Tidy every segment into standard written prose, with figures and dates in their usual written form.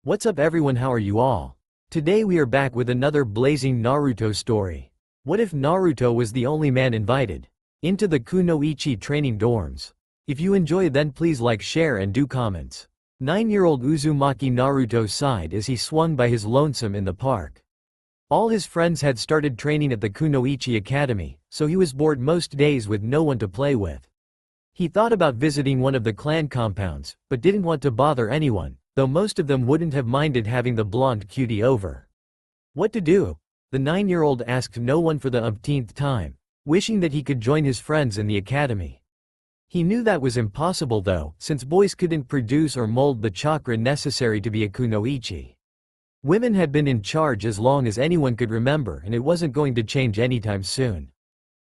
What's up everyone, how are you all? Today we are back with another blazing Naruto story. What if Naruto was the only man invited into the Kunoichi training dorms? If you enjoy then please like, share and do comments. 9-year-old Uzumaki Naruto sighed as he swung by his lonesome in the park. All his friends had started training at the Kunoichi Academy, so he was bored most days with no one to play with. He thought about visiting one of the clan compounds, but didn't want to bother anyone, though most of them wouldn't have minded having the blonde cutie over. What to do? The 9-year-old asked no one for the umpteenth time, wishing that he could join his friends in the academy. He knew that was impossible though, since boys couldn't produce or mold the chakra necessary to be a kunoichi. Women had been in charge as long as anyone could remember, and it wasn't going to change anytime soon.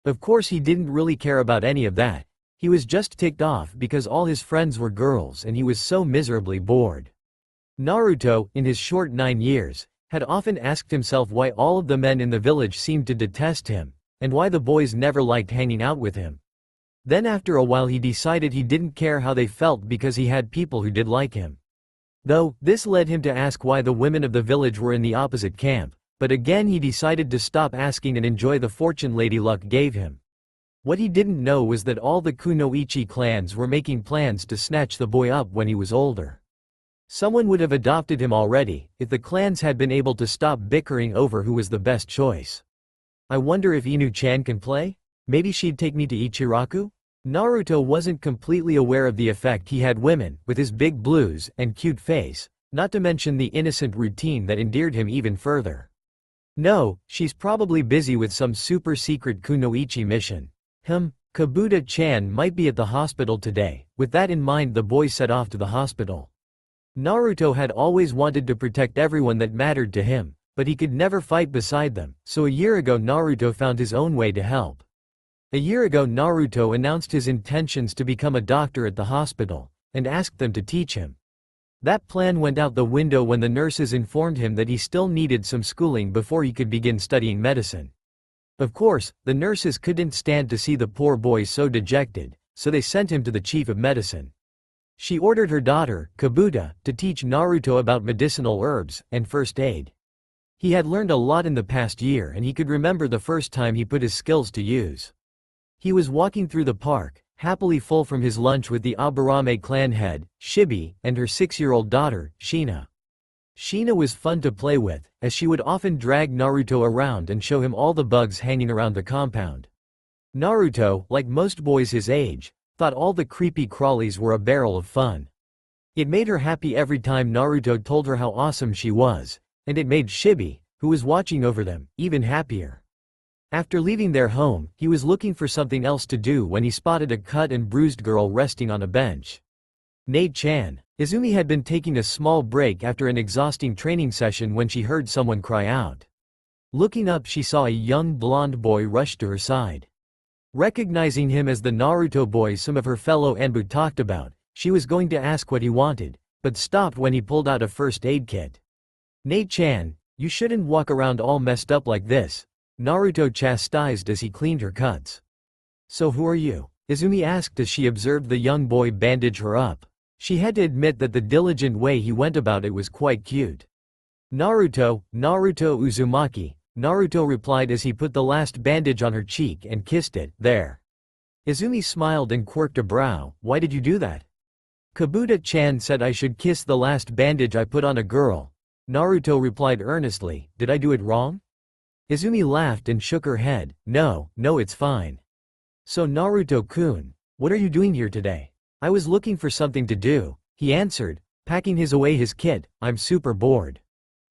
Of course he didn't really care about any of that. He was just ticked off because all his friends were girls and he was so miserably bored. Naruto, in his short 9 years, had often asked himself why all of the men in the village seemed to detest him, and why the boys never liked hanging out with him. Then after a while he decided he didn't care how they felt because he had people who did like him. Though, this led him to ask why the women of the village were in the opposite camp, but again he decided to stop asking and enjoy the fortune Lady Luck gave him. What he didn't know was that all the Kunoichi clans were making plans to snatch the boy up when he was older. Someone would have adopted him already, if the clans had been able to stop bickering over who was the best choice. I wonder if Inu-chan can play? Maybe she'd take me to Ichiraku? Naruto wasn't completely aware of the effect he had women, with his big blues and cute face, not to mention the innocent routine that endeared him even further. No, she's probably busy with some super secret Kunoichi mission. Kabuta-chan might be at the hospital today. With that in mind the boy set off to the hospital. Naruto had always wanted to protect everyone that mattered to him, but he could never fight beside them, so a year ago Naruto found his own way to help. A year ago Naruto announced his intentions to become a doctor at the hospital, and asked them to teach him. That plan went out the window when the nurses informed him that he still needed some schooling before he could begin studying medicine. Of course, the nurses couldn't stand to see the poor boy so dejected, so they sent him to the chief of medicine. She ordered her daughter, Kabuta, to teach Naruto about medicinal herbs and first aid. He had learned a lot in the past year and he could remember the first time he put his skills to use. He was walking through the park, happily full from his lunch with the Aburame clan head, Shibi, and her 6-year-old daughter, Shina. Shina was fun to play with, as she would often drag Naruto around and show him all the bugs hanging around the compound. Naruto, like most boys his age, thought all the creepy crawlies were a barrel of fun. It made her happy every time Naruto told her how awesome she was, and it made Shibi, who was watching over them, even happier. After leaving their home, he was looking for something else to do when he spotted a cut and bruised girl resting on a bench. Nate-chan. Izumi had been taking a small break after an exhausting training session when she heard someone cry out. Looking up she saw a young blonde boy rush to her side. Recognizing him as the Naruto boy some of her fellow Anbu talked about, she was going to ask what he wanted, but stopped when he pulled out a first aid kit. Nate-chan, you shouldn't walk around all messed up like this, Naruto chastised as he cleaned her cuts. So who are you? Izumi asked as she observed the young boy bandage her up. She had to admit that the diligent way he went about it was quite cute. Naruto Uzumaki, Naruto replied as he put the last bandage on her cheek and kissed it. There. Izumi smiled and quirked a brow. Why did you do that? Kabuta-chan said I should kiss the last bandage I put on a girl. Naruto replied earnestly, did I do it wrong? Izumi laughed and shook her head. No, it's fine. So Naruto-kun, what are you doing here today? I was looking for something to do, he answered, packing away his kit. I'm super bored.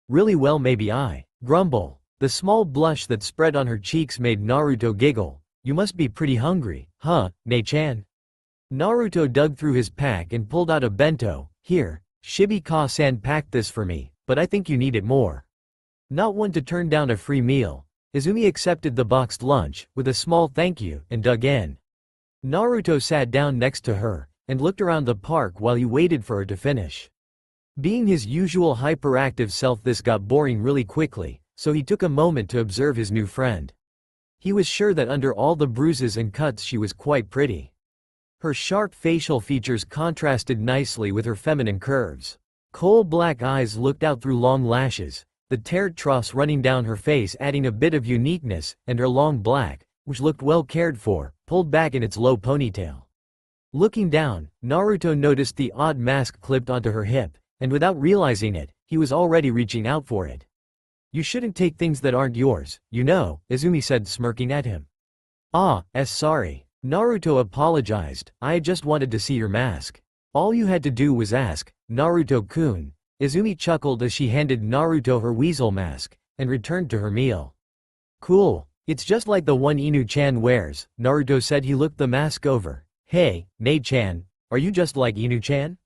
Really, well, maybe I grumble. The small blush that spread on her cheeks made Naruto giggle. You must be pretty hungry, huh, Nei-chan? Naruto dug through his pack and pulled out a bento. Here, Shibi-ka-san packed this for me, but I think you need it more. Not one to turn down a free meal, Izumi accepted the boxed lunch, with a small thank you, and dug in. Naruto sat down next to her, and looked around the park while he waited for her to finish. Being his usual hyperactive self, this got boring really quickly, so he took a moment to observe his new friend. He was sure that under all the bruises and cuts she was quite pretty. Her sharp facial features contrasted nicely with her feminine curves. Coal-black eyes looked out through long lashes, the tear troughs running down her face adding a bit of uniqueness, and her long black, which looked well cared for, pulled back in its low ponytail. Looking down, Naruto noticed the odd mask clipped onto her hip, and without realizing it, he was already reaching out for it. "You shouldn't take things that aren't yours, you know," Izumi said, smirking at him. Sorry. Naruto apologized, "I just wanted to see your mask. All you had to do was ask, Naruto-kun." Izumi chuckled as she handed Naruto her weasel mask, and returned to her meal. "Cool. It's just like the one Inu-chan wears," Naruto said. He looked the mask over. "Hey, Nei-chan, are you just like Inu-chan?"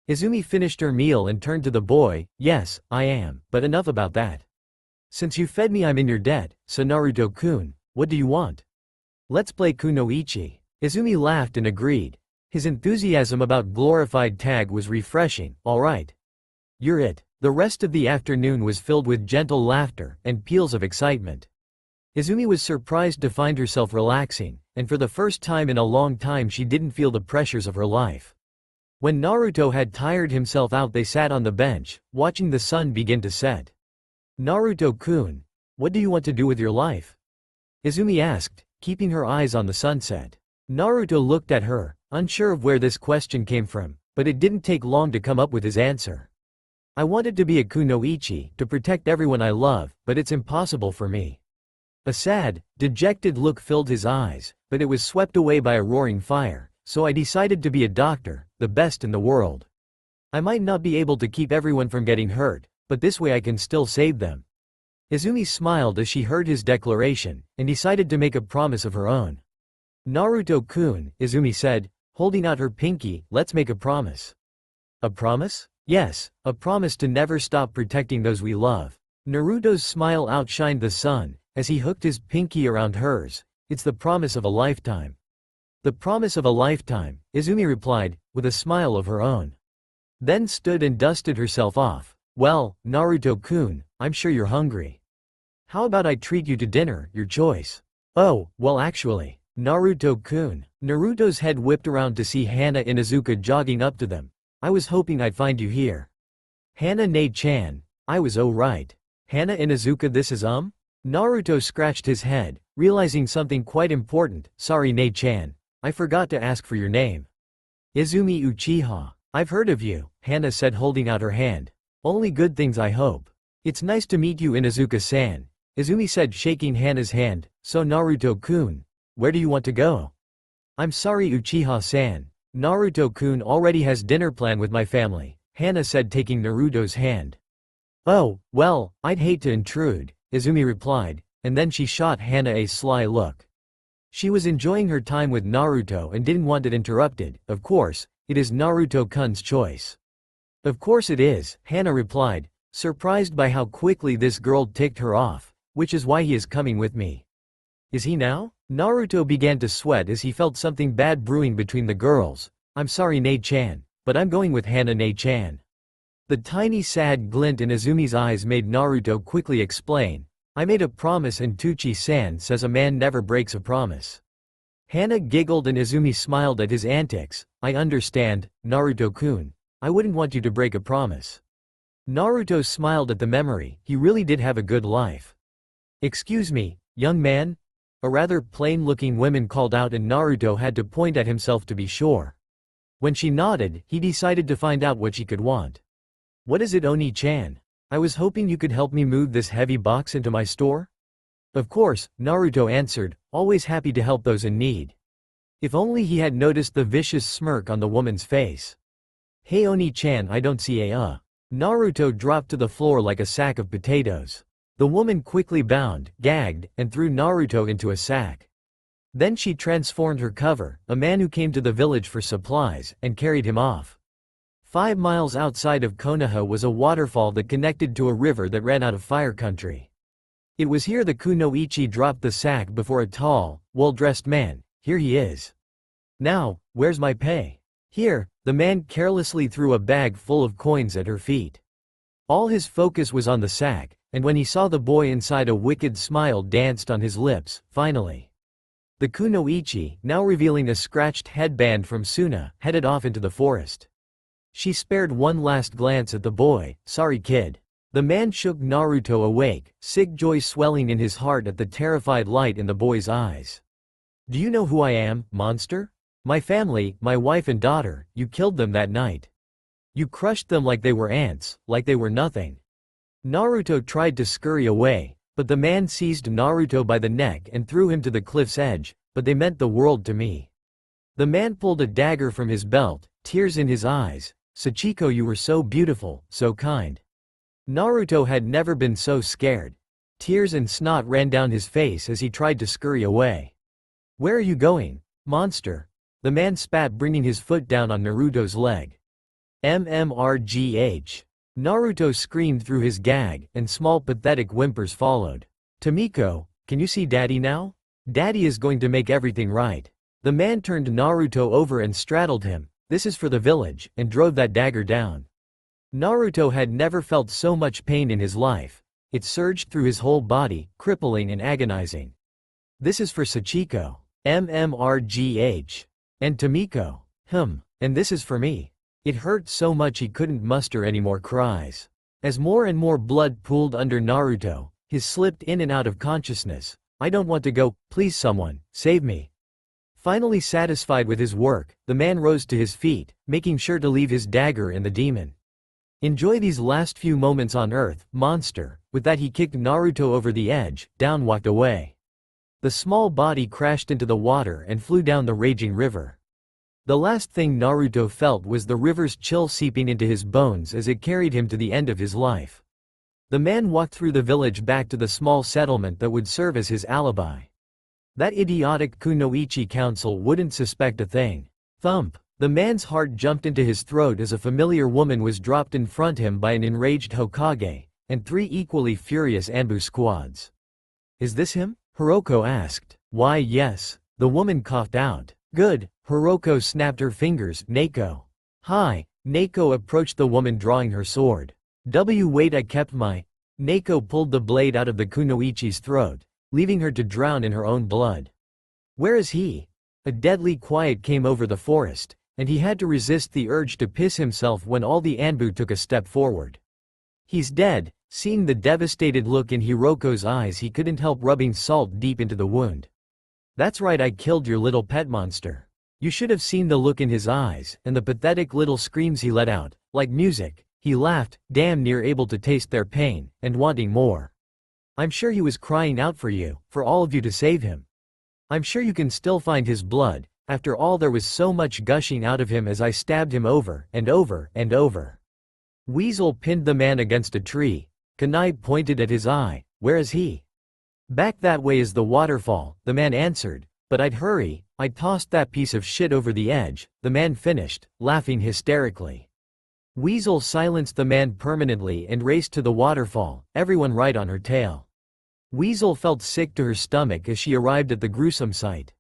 Izumi finished her meal and turned to the boy. "Yes, I am, but enough about that. Since you fed me, I'm in your debt, so Naruto-kun, what do you want?" "Let's play Kunoichi." Izumi laughed and agreed. His enthusiasm about glorified tag was refreshing. "Alright. You're it." The rest of the afternoon was filled with gentle laughter and peals of excitement. Izumi was surprised to find herself relaxing, and for the first time in a long time she didn't feel the pressures of her life. When Naruto had tired himself out, they sat on the bench, watching the sun begin to set. "Naruto-kun, what do you want to do with your life?" Izumi asked, keeping her eyes on the sunset. Naruto looked at her, unsure of where this question came from, but it didn't take long to come up with his answer. "I wanted to be a kunoichi, to protect everyone I love, but it's impossible for me." A sad, dejected look filled his eyes, but it was swept away by a roaring fire. "So I decided to be a doctor, the best in the world. I might not be able to keep everyone from getting hurt, but this way I can still save them." Izumi smiled as she heard his declaration, and decided to make a promise of her own. "Naruto-kun," Izumi said, holding out her pinky, "let's make a promise." "A promise?" "Yes, a promise to never stop protecting those we love." Naruto's smile outshined the sun, as he hooked his pinky around hers. "It's the promise of a lifetime." "The promise of a lifetime," Izumi replied, with a smile of her own. Then stood and dusted herself off. "Well, Naruto-kun, I'm sure you're hungry. How about I treat you to dinner, your choice?" "Oh, well actually, Naruto-kun." Naruto's head whipped around to see Hana Inuzuka jogging up to them. "I was hoping I'd find you here." "Hana Nei-chan, I was right. Hana Inuzuka, this is Naruto scratched his head, realizing something quite important. "Sorry Nei-chan, I forgot to ask for your name." "Izumi Uchiha. I've heard of you," Hana said, holding out her hand. "Only good things, I hope." "It's nice to meet you, Inuzuka-san," Izumi said, shaking Hana's hand. "So Naruto-kun, where do you want to go?" "I'm sorry Uchiha-san. Naruto-kun already has dinner planned with my family," Hana said, taking Naruto's hand. "Oh, well, I'd hate to intrude," Izumi replied, and then she shot Hana a sly look. She was enjoying her time with Naruto and didn't want it interrupted. "Of course, it is Naruto-kun's choice." "Of course it is," Hana replied, surprised by how quickly this girl ticked her off, "which is why he is coming with me." "Is he now?" Naruto began to sweat as he felt something bad brewing between the girls. "I'm sorry Nei-chan, but I'm going with Hana Nei-chan." The tiny sad glint in Izumi's eyes made Naruto quickly explain, "I made a promise and Tucci-san says a man never breaks a promise." Hana giggled and Izumi smiled at his antics. "I understand, Naruto-kun. I wouldn't want you to break a promise." Naruto smiled at the memory. He really did have a good life. "Excuse me, young man?" A rather plain-looking woman called out, and Naruto had to point at himself to be sure. When she nodded, he decided to find out what she could want. "What is it, Oni-chan? I was hoping you could help me move this heavy box into my store?" "Of course," Naruto answered, always happy to help those in need. If only he had noticed the vicious smirk on the woman's face. "Hey Oni-chan, I don't see a Naruto dropped to the floor like a sack of potatoes. The woman quickly bound, gagged, and threw Naruto into a sack. Then she transformed her cover, a man who came to the village for supplies, and carried him off. 5 miles outside of Konoha was a waterfall that connected to a river that ran out of fire country. It was here the Kunoichi dropped the sack before a tall, well-dressed man. "Here he is. Now, where's my pay?" "Here." The man carelessly threw a bag full of coins at her feet. All his focus was on the sack, and when he saw the boy inside, a wicked smile danced on his lips. Finally, the Kunoichi, now revealing a scratched headband from Suna, headed off into the forest. She spared one last glance at the boy. Sorry kid. The man shook Naruto awake, sick joy swelling in his heart at the terrified light in the boy's eyes. Do you know who I am, monster? My family, my wife and daughter, you killed them that night. You crushed them like they were ants, like they were nothing. Naruto tried to scurry away, but the man seized Naruto by the neck and threw him to the cliff's edge, but they meant the world to me. The man pulled a dagger from his belt, tears in his eyes. Sachiko, you were so beautiful, so kind. Naruto had never been so scared. Tears and snot ran down his face as he tried to scurry away. Where are you going, monster? The man spat, bringing his foot down on Naruto's leg. MMRGH. Naruto screamed through his gag, and small pathetic whimpers followed. Tomiko, can you see daddy now? Daddy is going to make everything right. The man turned Naruto over and straddled him. This is for the village, and drove that dagger down. Naruto had never felt so much pain in his life. It surged through his whole body, crippling and agonizing. This is for Sachiko. MMRGH. And Tomiko. And this is for me. It hurt so much he couldn't muster any more cries. As more and more blood pooled under Naruto, he slipped in and out of consciousness. I don't want to go, please someone, save me. Finally satisfied with his work, the man rose to his feet, making sure to leave his dagger in the demon. Enjoy these last few moments on Earth, monster. With that he kicked Naruto over the edge, down walked away. The small body crashed into the water and flew down the raging river. The last thing Naruto felt was the river's chill seeping into his bones as it carried him to the end of his life. The man walked through the village back to the small settlement that would serve as his alibi. That idiotic Kunoichi council wouldn't suspect a thing. Thump! The man's heart jumped into his throat as a familiar woman was dropped in front of him by an enraged Hokage, and 3 equally furious Anbu squads. Is this him? Hiroko asked. Why yes. The woman coughed out. Good. Hiroko snapped her fingers. Neiko. Hi. Neiko approached the woman drawing her sword. Wait, I kept my... Neiko pulled the blade out of the Kunoichi's throat, leaving her to drown in her own blood. Where is he? A deadly quiet came over the forest, and he had to resist the urge to piss himself when all the Anbu took a step forward. He's dead. Seeing the devastated look in Hiroko's eyes, he couldn't help rubbing salt deep into the wound. That's right, I killed your little pet monster. You should have seen the look in his eyes, and the pathetic little screams he let out, like music. He laughed, damn near able to taste their pain, and wanting more. I'm sure he was crying out for you, for all of you to save him. I'm sure you can still find his blood. After all, there was so much gushing out of him as I stabbed him over and over and over. Weasel pinned the man against a tree. Kunai pointed at his eye. Where is he? Back that way is the waterfall, the man answered. But I'd hurry. I tossed that piece of shit over the edge, the man finished, laughing hysterically. Weasel silenced the man permanently and raced to the waterfall, everyone right on her tail. Weasel felt sick to her stomach as she arrived at the gruesome sight.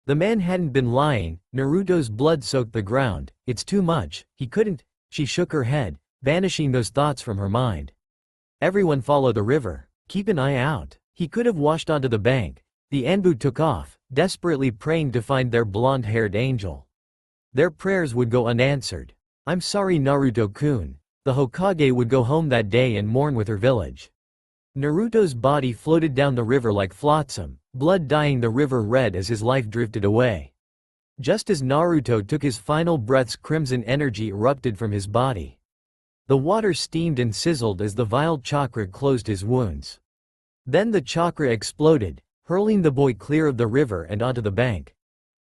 The man hadn't been lying. Naruto's blood soaked the ground. It's too much. He couldn't. She shook her head, banishing those thoughts from her mind. Everyone follow the river. Keep an eye out. He could have washed onto the bank. The Anbu took off, desperately praying to find their blonde-haired angel. Their prayers would go unanswered. I'm sorry, Naruto-kun. The Hokage would go home that day and mourn with her village. Naruto's body floated down the river like flotsam, blood dyeing the river red as his life drifted away. Just as Naruto took his final breaths, crimson energy erupted from his body. The water steamed and sizzled as the vile chakra closed his wounds. Then the chakra exploded, hurling the boy clear of the river and onto the bank.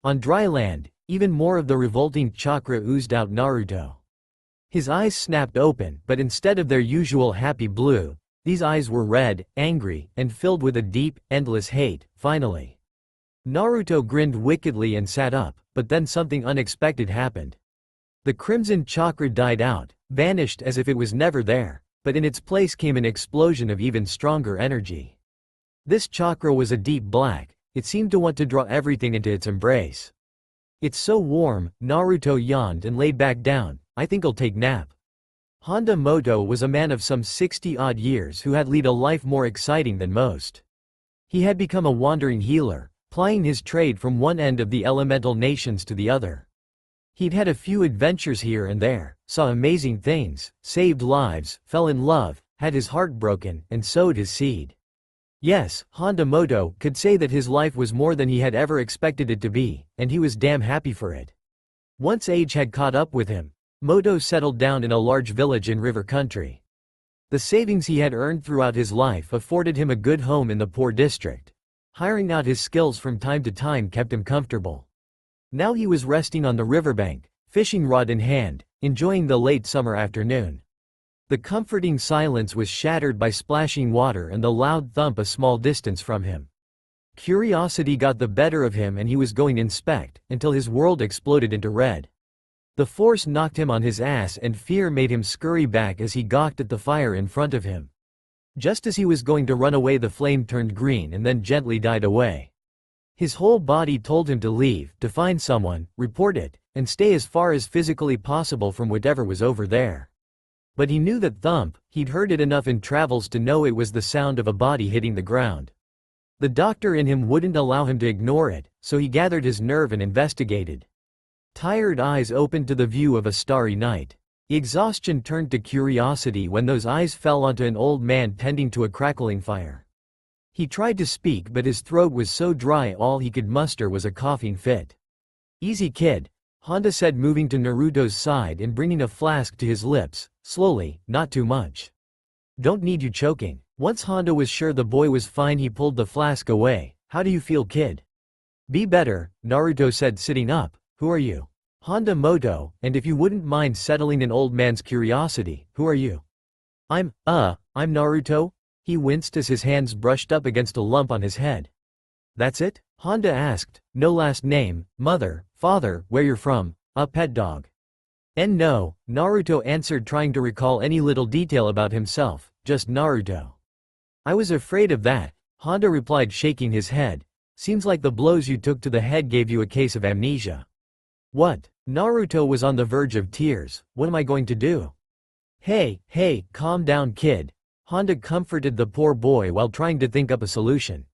On dry land, even more of the revolting chakra oozed out Naruto. His eyes snapped open, but instead of their usual happy blue, these eyes were red, angry, and filled with a deep, endless hate. Finally, Naruto grinned wickedly and sat up, but then something unexpected happened. The crimson chakra died out, vanished as if it was never there, but in its place came an explosion of even stronger energy. This chakra was a deep black. It seemed to want to draw everything into its embrace. It's so warm. Naruto yawned and laid back down. I think I'll take nap. Honda Moto was a man of some 60-odd years who had led a life more exciting than most. He had become a wandering healer, plying his trade from one end of the elemental nations to the other. He'd had a few adventures here and there, saw amazing things, saved lives, fell in love, had his heart broken, and sowed his seed. Yes, Honda Moto could say that his life was more than he had ever expected it to be, and he was damn happy for it. Once age had caught up with him, Moto settled down in a large village in river country. The savings he had earned throughout his life afforded him a good home in the poor district. Hiring out his skills from time to time kept him comfortable. Now he was resting on the riverbank, fishing rod in hand, enjoying the late summer afternoon. The comforting silence was shattered by splashing water and the loud thump a small distance from him. Curiosity got the better of him and he was going to inspect, until his world exploded into red. The force knocked him on his ass and fear made him scurry back as he gawked at the fire in front of him. Just as he was going to run away, the flame turned green and then gently died away. His whole body told him to leave, to find someone, report it, and stay as far as physically possible from whatever was over there. But he knew that thump, he'd heard it enough in travels to know it was the sound of a body hitting the ground. The doctor in him wouldn't allow him to ignore it, so he gathered his nerve and investigated. Tired eyes opened to the view of a starry night. Exhaustion turned to curiosity when those eyes fell onto an old man tending to a crackling fire. He tried to speak but his throat was so dry all he could muster was a coughing fit. "Easy kid," Honda said, moving to Naruto's side and bringing a flask to his lips, slowly, not too much. "Don't need you choking." Once Honda was sure the boy was fine, he pulled the flask away. "How do you feel, kid?" "Be better," Naruto said, sitting up. "Who are you?" "Honda Moto, and if you wouldn't mind settling an old man's curiosity, who are you?" I'm Naruto." He winced as his hands brushed up against a lump on his head. "That's it?" Honda asked. "No last name, mother, father, where you're from, a pet dog?" No," Naruto answered, trying to recall any little detail about himself, "just Naruto." "I was afraid of that," Honda replied, shaking his head. "Seems like the blows you took to the head gave you a case of amnesia." "What?" Naruto was on the verge of tears. "What am I going to do?" Hey, calm down, kid." Honda comforted the poor boy while trying to think up a solution.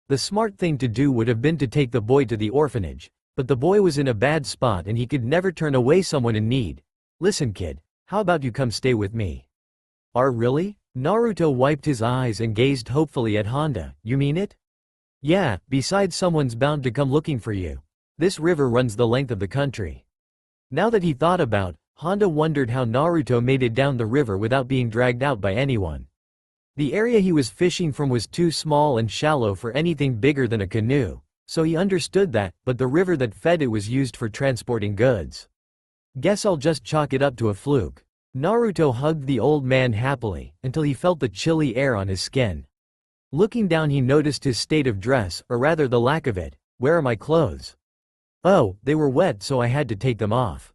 The smart thing to do would have been to take the boy to the orphanage, but the boy was in a bad spot and he could never turn away someone in need. "Listen, kid, how about you come stay with me?" Really?" Naruto wiped his eyes and gazed hopefully at Honda. "You mean it?" "Yeah, besides someone's bound to come looking for you. This river runs the length of the country." Now that he thought about, Honda wondered how Naruto made it down the river without being dragged out by anyone. The area he was fishing from was too small and shallow for anything bigger than a canoe, so he understood that, but the river that fed it was used for transporting goods. "Guess I'll just chalk it up to a fluke." Naruto hugged the old man happily, until he felt the chilly air on his skin. Looking down, he noticed his state of dress, or rather the lack of it. "Where are my clothes?" "Oh, they were wet so I had to take them off."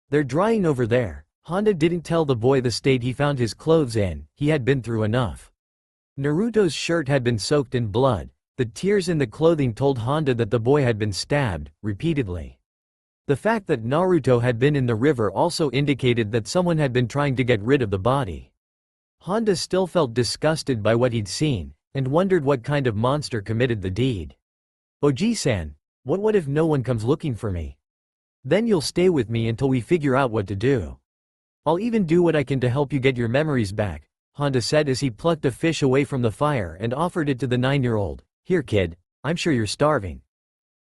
"They're drying over there." Honda didn't tell the boy the state he found his clothes in, he had been through enough. Naruto's shirt had been soaked in blood. The tears in the clothing told Honda that the boy had been stabbed, repeatedly. The fact that Naruto had been in the river also indicated that someone had been trying to get rid of the body. Honda still felt disgusted by what he'd seen, and wondered what kind of monster committed the deed. "Oji-san, what if no one comes looking for me? Then you'll stay with me until we figure out what to do. I'll even do what I can to help you get your memories back," Honda said as he plucked a fish away from the fire and offered it to the 9-year-old. "Here, kid, I'm sure you're starving."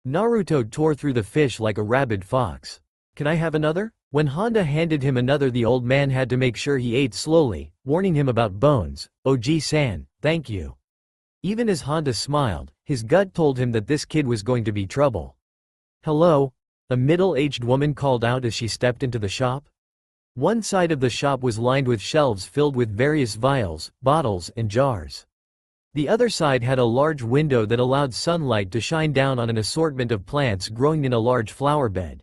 Naruto tore through the fish like a rabid fox. "Can I have another?" When Honda handed him another, the old man had to make sure he ate slowly, warning him about bones. "Oji-san, thank you." Even as Honda smiled, his gut told him that this kid was going to be trouble. "Hello?" a middle-aged woman called out as she stepped into the shop. One side of the shop was lined with shelves filled with various vials, bottles, and jars. The other side had a large window that allowed sunlight to shine down on an assortment of plants growing in a large flower bed.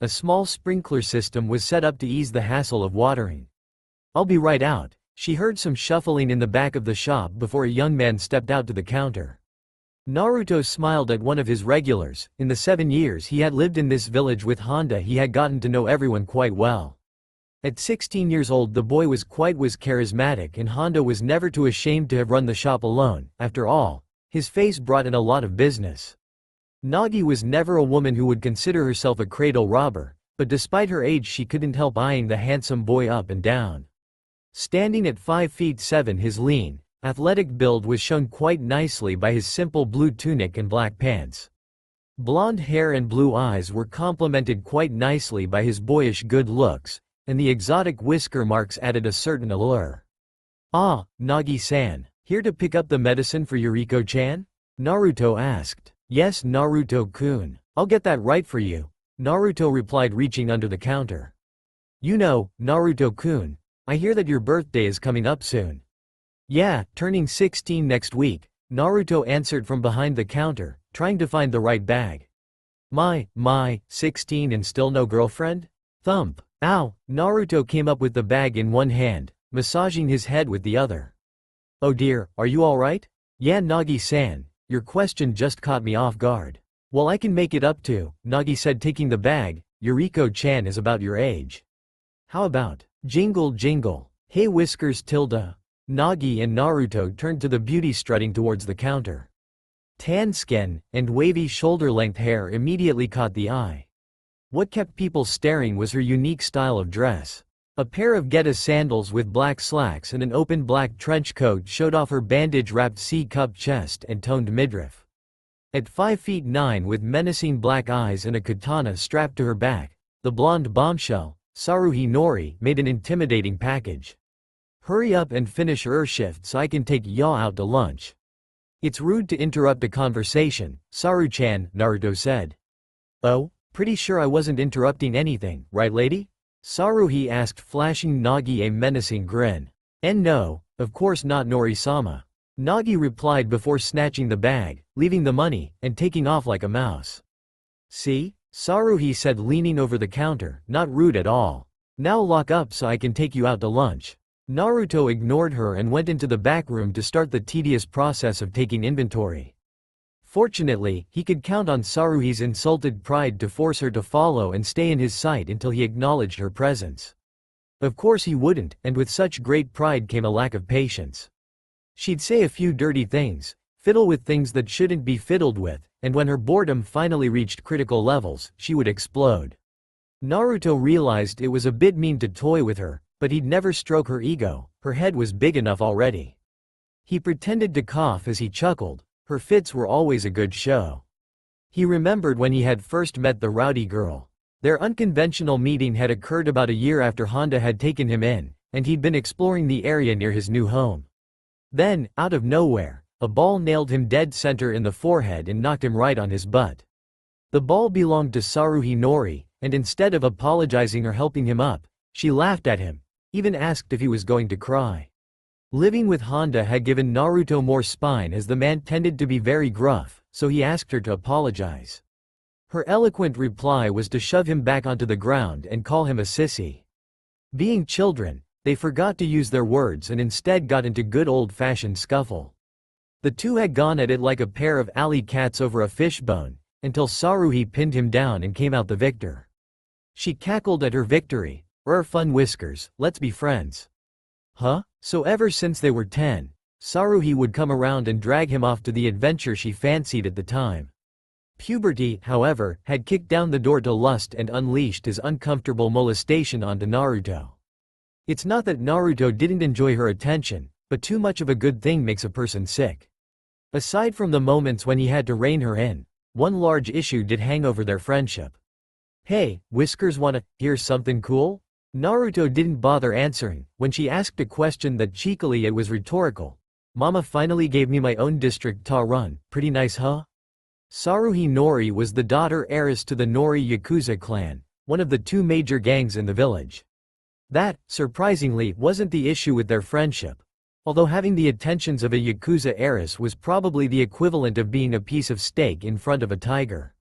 A small sprinkler system was set up to ease the hassle of watering. "I'll be right out." She heard some shuffling in the back of the shop before a young man stepped out to the counter. Naruto smiled at one of his regulars. In the 7 years he had lived in this village with Honda, he had gotten to know everyone quite well. At 16 years old the boy was charismatic, and Honda was never too ashamed to have run the shop alone. After all, his face brought in a lot of business. Nagi was never a woman who would consider herself a cradle robber. but despite her age she couldn't help eyeing the handsome boy up and down. Standing at 5 feet 7, his lean, athletic build was shown quite nicely by his simple blue tunic and black pants. Blonde hair and blue eyes were complemented quite nicely by his boyish good looks, and the exotic whisker marks added a certain allure. "Ah, Nagi-san, here to pick up the medicine for Yuriko-chan?" Naruto asked. "Yes, Naruto-kun, I'll get that right for you," Naruto replied, reaching under the counter. "You know, Naruto-kun, I hear that your birthday is coming up soon." "Yeah, turning 16 next week," Naruto answered from behind the counter, trying to find the right bag. My, 16 and still no girlfriend? Thump. Ow, Naruto came up with the bag in one hand, massaging his head with the other. "Oh dear, are you alright?" "Yeah, Nagi-san, your question just caught me off guard." "Well, I can make it up to," Nagi said, taking the bag. "Yuriko-chan is about your age. How about, jingle jingle, hey whiskers tilde?" Nagi and Naruto turned to the beauty strutting towards the counter. Tan skin and wavy shoulder-length hair immediately caught the eye. What kept people staring was her unique style of dress. A pair of Geta sandals with black slacks and an open black trench coat showed off her bandage-wrapped C-cup chest and toned midriff. At 5 feet 9 with menacing black eyes and a katana strapped to her back, the blonde bombshell, Saruhi Nori, made an intimidating package. "Hurry up and finish your shift so I can take y'all out to lunch." "It's rude to interrupt a conversation, Saru-chan," Naruto said. "Oh, pretty sure I wasn't interrupting anything, right lady?" Saruhi asked, flashing Nagi a menacing grin. "And no, of course not, Nori-sama," Nagi replied before snatching the bag, leaving the money, and taking off like a mouse. "See?" Saruhi said, leaning over the counter, "not rude at all. Now lock up so I can take you out to lunch." Naruto ignored her and went into the back room to start the tedious process of taking inventory. Fortunately, he could count on Saruhi's insulted pride to force her to follow and stay in his sight until he acknowledged her presence. Of course he wouldn't, and with such great pride came a lack of patience. She'd say a few dirty things, fiddle with things that shouldn't be fiddled with, and when her boredom finally reached critical levels, she would explode. Naruto realized it was a bit mean to toy with her, but he'd never stroke her ego, her head was big enough already. He pretended to cough as he chuckled. Her fits were always a good show. He remembered when he had first met the rowdy girl. Their unconventional meeting had occurred about a year after Honda had taken him in, and he'd been exploring the area near his new home. Then, out of nowhere, a ball nailed him dead center in the forehead and knocked him right on his butt. The ball belonged to Saruhi Nori, and instead of apologizing or helping him up, she laughed at him, even asked if he was going to cry. Living with Honda had given Naruto more spine as the man tended to be very gruff, so he asked her to apologize. Her eloquent reply was to shove him back onto the ground and call him a sissy. Being children, they forgot to use their words and instead got into good old-fashioned scuffle. The two had gone at it like a pair of alley cats over a fishbone, until Saruhi pinned him down and came out the victor. She cackled at her victory. Fun whiskers, let's be friends." Huh? So ever since they were 10, Saruhi would come around and drag him off to the adventure she fancied at the time. Puberty, however, had kicked down the door to lust and unleashed his uncomfortable molestation onto Naruto. It's not that Naruto didn't enjoy her attention, but too much of a good thing makes a person sick. Aside from the moments when he had to rein her in, one large issue did hang over their friendship. "Hey, Whiskers, wanna hear something cool?" Naruto didn't bother answering. When she asked a question that cheekily it was rhetorical. "Mama finally gave me my own district to run, pretty nice huh?" Saruhi Nori was the daughter heiress to the Nori Yakuza clan, one of the two major gangs in the village. That, surprisingly, wasn't the issue with their friendship. Although having the attentions of a Yakuza heiress was probably the equivalent of being a piece of steak in front of a tiger.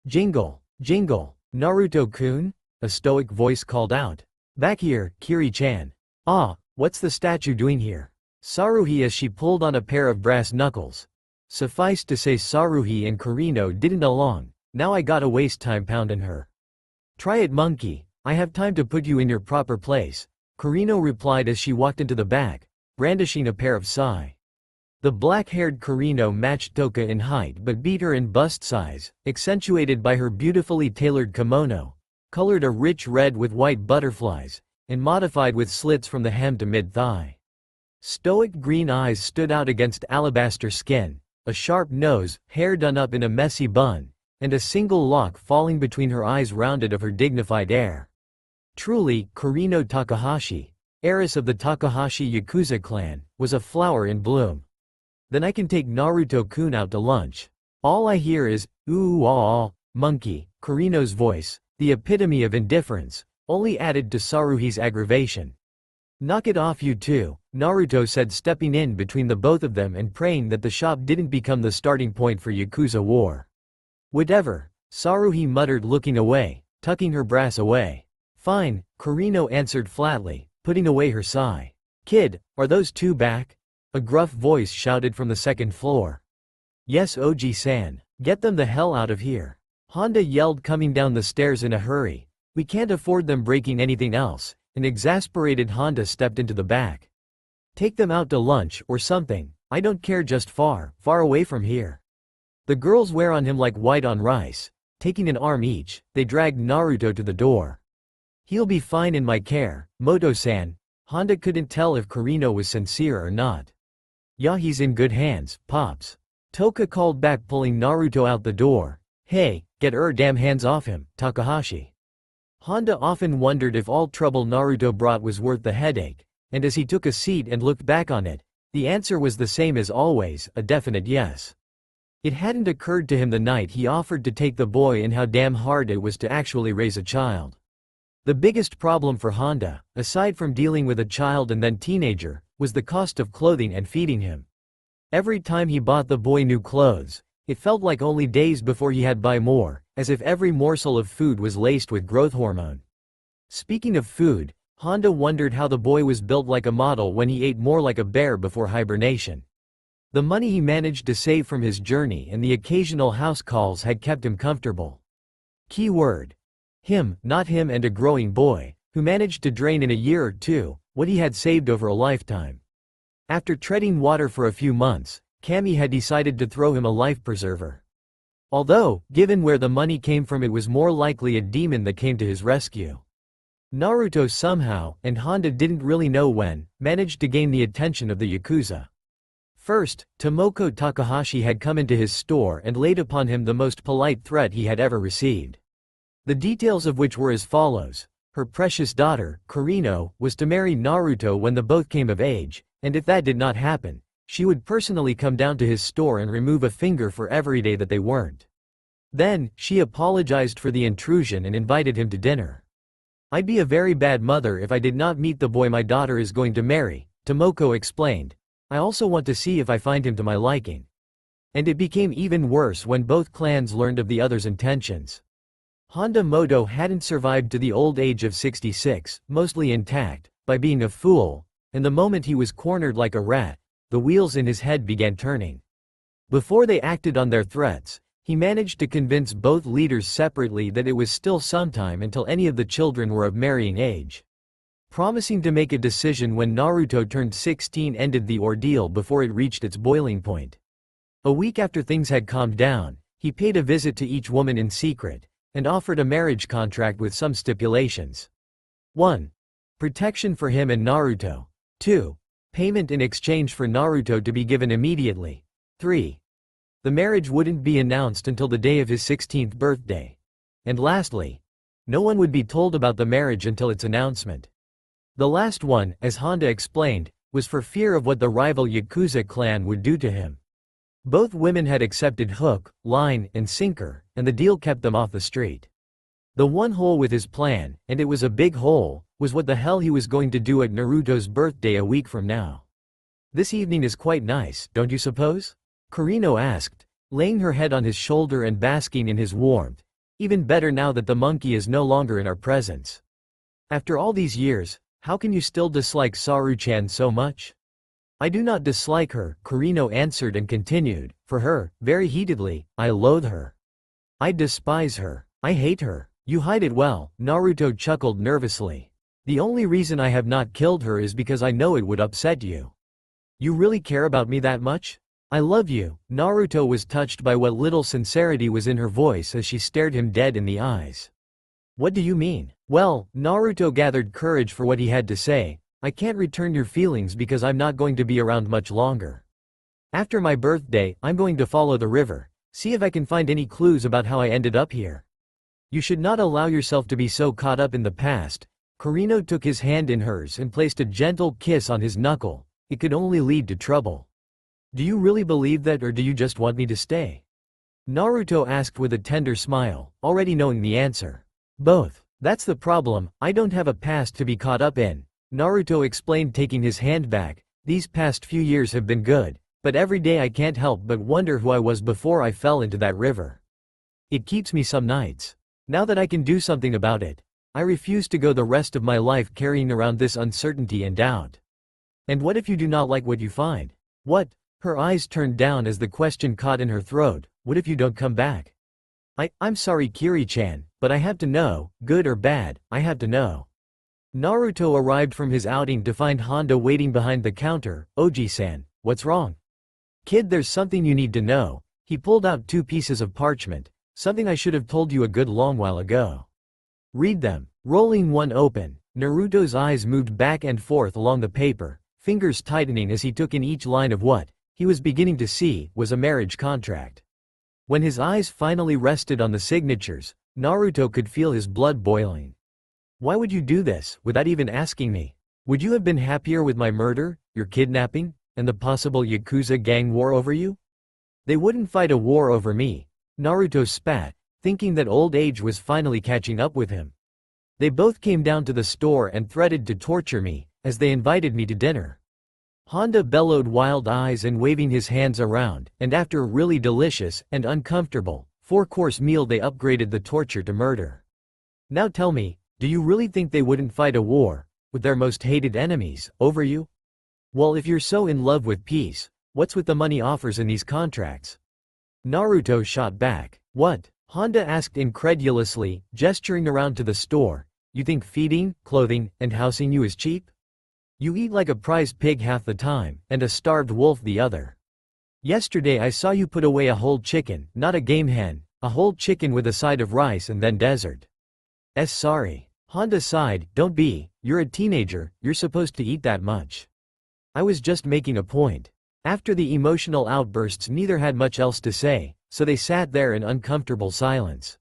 "Jingle, jingle, Naruto-kun?" A stoic voice called out. "Back here, Kiri-chan." "Ah, what's the statue doing here?" Saruhi as she pulled on a pair of brass knuckles. Suffice to say Saruhi and Kurino didn't along, now I gotta waste time pounding her. "Try it monkey, I have time to put you in your proper place," Kurino replied as she walked into the back, brandishing a pair of sai. The black-haired Kurino matched Toka in height but beat her in bust size, accentuated by her beautifully tailored kimono. colored a rich red with white butterflies, and modified with slits from the hem to mid-thigh. Stoic green eyes stood out against alabaster skin, a sharp nose, hair done up in a messy bun, and a single lock falling between her eyes rounded of her dignified air. Truly, Kurino Takahashi, heiress of the Takahashi Yakuza clan, was a flower in bloom. Then I can take Naruto-kun out to lunch. All I hear is, ooh monkey, Kurino's voice, the epitome of indifference, only added to Saruhi's aggravation. Knock it off you two, Naruto said, stepping in between the both of them and praying that the shop didn't become the starting point for Yakuza war. Whatever, Saruhi muttered, looking away, tucking her brass away. Fine, Kurino answered flatly, putting away her sigh. Kid, are those two back? A gruff voice shouted from the second floor. Yes, Oji-san. Get them the hell out of here. Honda yelled, coming down the stairs in a hurry. We can't afford them breaking anything else. An exasperated Honda stepped into the back. Take them out to lunch or something, I don't care, just far away from here. The girls were on him like white on rice. Taking an arm each, they dragged Naruto to the door. He'll be fine in my care, Moto-san. Honda couldn't tell if Kurino was sincere or not. Yeah, he's in good hands, Pops. Toka called back, pulling Naruto out the door. Hey, get damn hands off him, Takahashi. Honda often wondered if all trouble Naruto brought was worth the headache, and as he took a seat and looked back on it, the answer was the same as always, a definite yes. It hadn't occurred to him the night he offered to take the boy in how damn hard it was to actually raise a child. The biggest problem for Honda, aside from dealing with a child and then teenager, was the cost of clothing and feeding him. Every time he bought the boy new clothes, it felt like only days before he had buy more, as if every morsel of food was laced with growth hormone. Speaking of food, Honda wondered how the boy was built like a model when he ate more like a bear before hibernation. The money he managed to save from his journey and the occasional house calls had kept him comfortable. Key word. Him, not him, and a growing boy, who managed to drain in a year or two what he had saved over a lifetime. After treading water for a few months, Kami had decided to throw him a life preserver. Although, given where the money came from, it was more likely a demon that came to his rescue. Naruto somehow, and Honda didn't really know when, managed to gain the attention of the Yakuza. First, Tomoko Takahashi had come into his store and laid upon him the most polite threat he had ever received. The details of which were as follows. Her precious daughter, Kurino, was to marry Naruto when the both came of age, and if that did not happen, she would personally come down to his store and remove a finger for every day that they weren't. Then, she apologized for the intrusion and invited him to dinner. I'd be a very bad mother if I did not meet the boy my daughter is going to marry, Tomoko explained. I also want to see if I find him to my liking. And it became even worse when both clans learned of the other's intentions. Honda Moto hadn't survived to the old age of 66, mostly intact, by being a fool, and the moment he was cornered like a rat, the wheels in his head began turning. Before they acted on their threats, he managed to convince both leaders separately that it was still some time until any of the children were of marrying age. Promising to make a decision when Naruto turned 16 ended the ordeal before it reached its boiling point. A week after things had calmed down, he paid a visit to each woman in secret, and offered a marriage contract with some stipulations. 1. Protection for him and Naruto. 2. Payment in exchange for Naruto to be given immediately. 3. The marriage wouldn't be announced until the day of his 16th birthday. And lastly, no one would be told about the marriage until its announcement. The last one, as Honda explained, was for fear of what the rival Yakuza clan would do to him. Both women had accepted hook, line, and sinker, and the deal kept them off the street. The one hole with his plan, and it was a big hole, was what the hell he was going to do at Naruto's birthday a week from now. This evening is quite nice, don't you suppose? Kurino asked, laying her head on his shoulder and basking in his warmth. Even better now that the monkey is no longer in our presence. After all these years, how can you still dislike Saru-chan so much? I do not dislike her, Kurino answered and continued, for her, very heatedly, I loathe her. I despise her. I hate her. You hide it well, Naruto chuckled nervously. The only reason I have not killed her is because I know it would upset you. You really care about me that much? I love you. Naruto was touched by what little sincerity was in her voice as she stared him dead in the eyes. What do you mean? Well, Naruto gathered courage for what he had to say. I can't return your feelings because I'm not going to be around much longer. After my birthday, I'm going to follow the river, see if I can find any clues about how I ended up here. You should not allow yourself to be so caught up in the past. Kurino took his hand in hers and placed a gentle kiss on his knuckle. It could only lead to trouble. Do you really believe that, or do you just want me to stay? Naruto asked with a tender smile, already knowing the answer. Both. That's the problem, I don't have a past to be caught up in. Naruto explained, taking his hand back. These past few years have been good, but every day I can't help but wonder who I was before I fell into that river. It keeps me some nights. Now that I can do something about it, I refuse to go the rest of my life carrying around this uncertainty and doubt. And what if you do not like what you find? What? Her eyes turned down as the question caught in her throat. What if you don't come back? I'm sorry, Kiri-chan, but I have to know, good or bad, I have to know. Naruto arrived from his outing to find Honda waiting behind the counter. Oji-san, what's wrong? Kid, there's something you need to know. He pulled out 2 pieces of parchment, something I should have told you a good long while ago. Read them. Rolling one open, Naruto's eyes moved back and forth along the paper, fingers tightening as he took in each line of what he was beginning to see was a marriage contract. When his eyes finally rested on the signatures, Naruto could feel his blood boiling. Why would you do this, without even asking me? Would you have been happier with my murder, your kidnapping, and the possible Yakuza gang war over you? They wouldn't fight a war over me. Naruto spat, thinking that old age was finally catching up with him. They both came down to the store and threatened to torture me, as they invited me to dinner. Honda bellowed, wild eyes and waving his hands around, and after a really delicious and uncomfortable 4-course meal they upgraded the torture to murder. Now tell me, do you really think they wouldn't fight a war, with their most hated enemies, over you? Well, if you're so in love with peace, what's with the money offers in these contracts? Naruto shot back. What? Honda asked incredulously, gesturing around to the store. You think feeding, clothing, and housing you is cheap? You eat like a prize pig half the time, and a starved wolf the other. Yesterday I saw you put away a whole chicken, not a game hen, a whole chicken with a side of rice and then dessert. Sorry. Honda sighed, don't be, you're a teenager, you're supposed to eat that much. I was just making a point. After the emotional outbursts neither had much else to say, so they sat there in uncomfortable silence.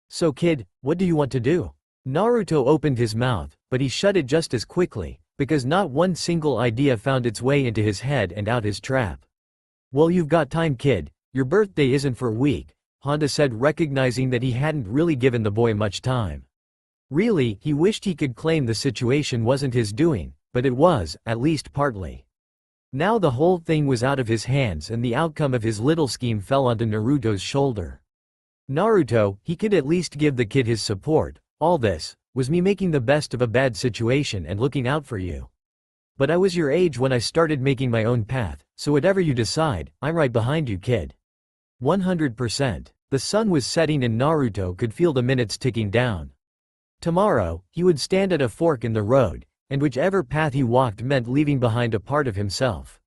So kid, what do you want to do? Naruto opened his mouth, but he shut it just as quickly, because not one single idea found its way into his head and out his trap. Well, you've got time, kid, your birthday isn't for a week, Honda said, recognizing that he hadn't really given the boy much time. Really, he wished he could claim the situation wasn't his doing, but it was, at least partly. Now the whole thing was out of his hands and the outcome of his little scheme fell onto Naruto's shoulder. Naruto, he could at least give the kid his support. All this was me making the best of a bad situation and looking out for you. But I was your age when I started making my own path, so whatever you decide, I'm right behind you, kid. 100%. The sun was setting and Naruto could feel the minutes ticking down. Tomorrow, he would stand at a fork in the road, and whichever path he walked meant leaving behind a part of himself.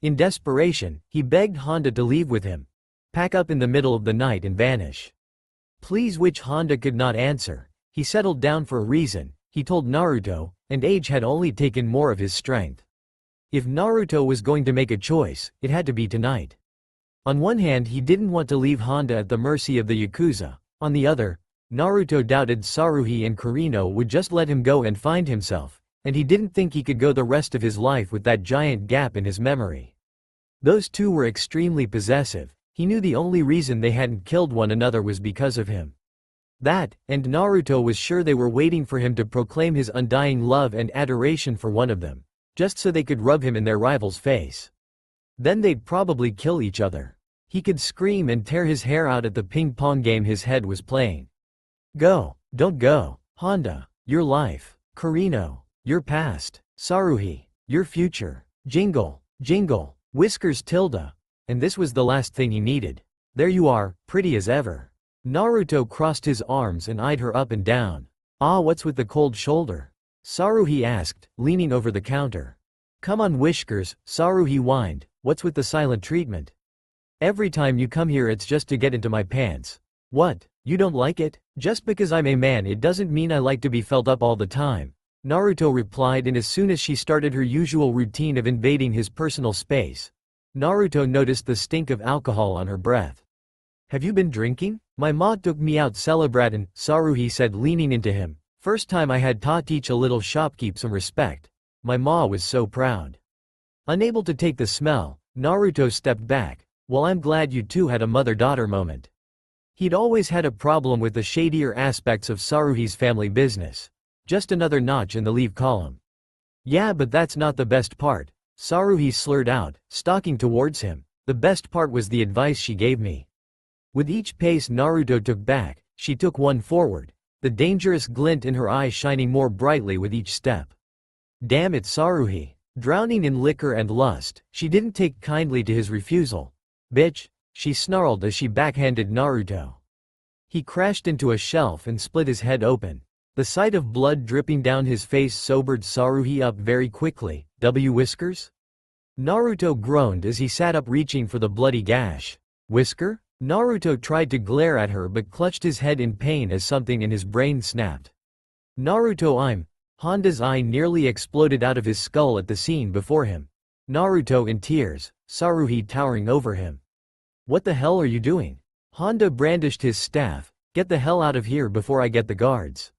In desperation, he begged Honda to leave with him, pack up in the middle of the night and vanish. Please, which Honda could not answer. He settled down for a reason, he told Naruto, and age had only taken more of his strength. If Naruto was going to make a choice, it had to be tonight. On one hand, he didn't want to leave Honda at the mercy of the Yakuza. On the other, Naruto doubted Saruhi and Kurino would just let him go and find himself, and he didn't think he could go the rest of his life with that giant gap in his memory. Those two were extremely possessive. He knew the only reason they hadn't killed one another was because of him. That, and Naruto was sure they were waiting for him to proclaim his undying love and adoration for one of them, just so they could rub him in their rival's face. Then they'd probably kill each other. He could scream and tear his hair out at the ping-pong game his head was playing. Go, don't go, Honda, your life, Kurino, your past, Saruhi, your future, jingle, jingle, whiskers tilde. And this was the last thing he needed. There you are, pretty as ever. Naruto crossed his arms and eyed her up and down. Ah, what's with the cold shoulder? Saruhi asked, leaning over the counter. Come on, Whiskers, Saruhi whined, what's with the silent treatment? Every time you come here it's just to get into my pants. What? You don't like it? Just because I'm a man it doesn't mean I like to be felt up all the time, Naruto replied, and as soon as she started her usual routine of invading his personal space, Naruto noticed the stink of alcohol on her breath. Have you been drinking? My ma took me out celebratin', Saruhi said, leaning into him. First time I had ta teach a little shopkeep some respect. My ma was so proud. Unable to take the smell, Naruto stepped back. Well, I'm glad you two had a mother-daughter moment. He'd always had a problem with the shadier aspects of Saruhi's family business. Just another notch in the leave column. Yeah, but that's not the best part, Saruhi slurred out, stalking towards him. The best part was the advice she gave me. With each pace Naruto took back, she took one forward, the dangerous glint in her eye shining more brightly with each step. Damn it, Saruhi. Drowning in liquor and lust, she didn't take kindly to his refusal. Bitch, she snarled as she backhanded Naruto. He crashed into a shelf and split his head open. The sight of blood dripping down his face sobered Saruhi up very quickly. Whiskers? Naruto groaned as he sat up, reaching for the bloody gash. Whisker? Naruto tried to glare at her but clutched his head in pain as something in his brain snapped. Naruto, Honda's eye nearly exploded out of his skull at the scene before him. Naruto in tears, Saruhi towering over him. What the hell are you doing? Honda brandished his staff. Get the hell out of here before I get the guards.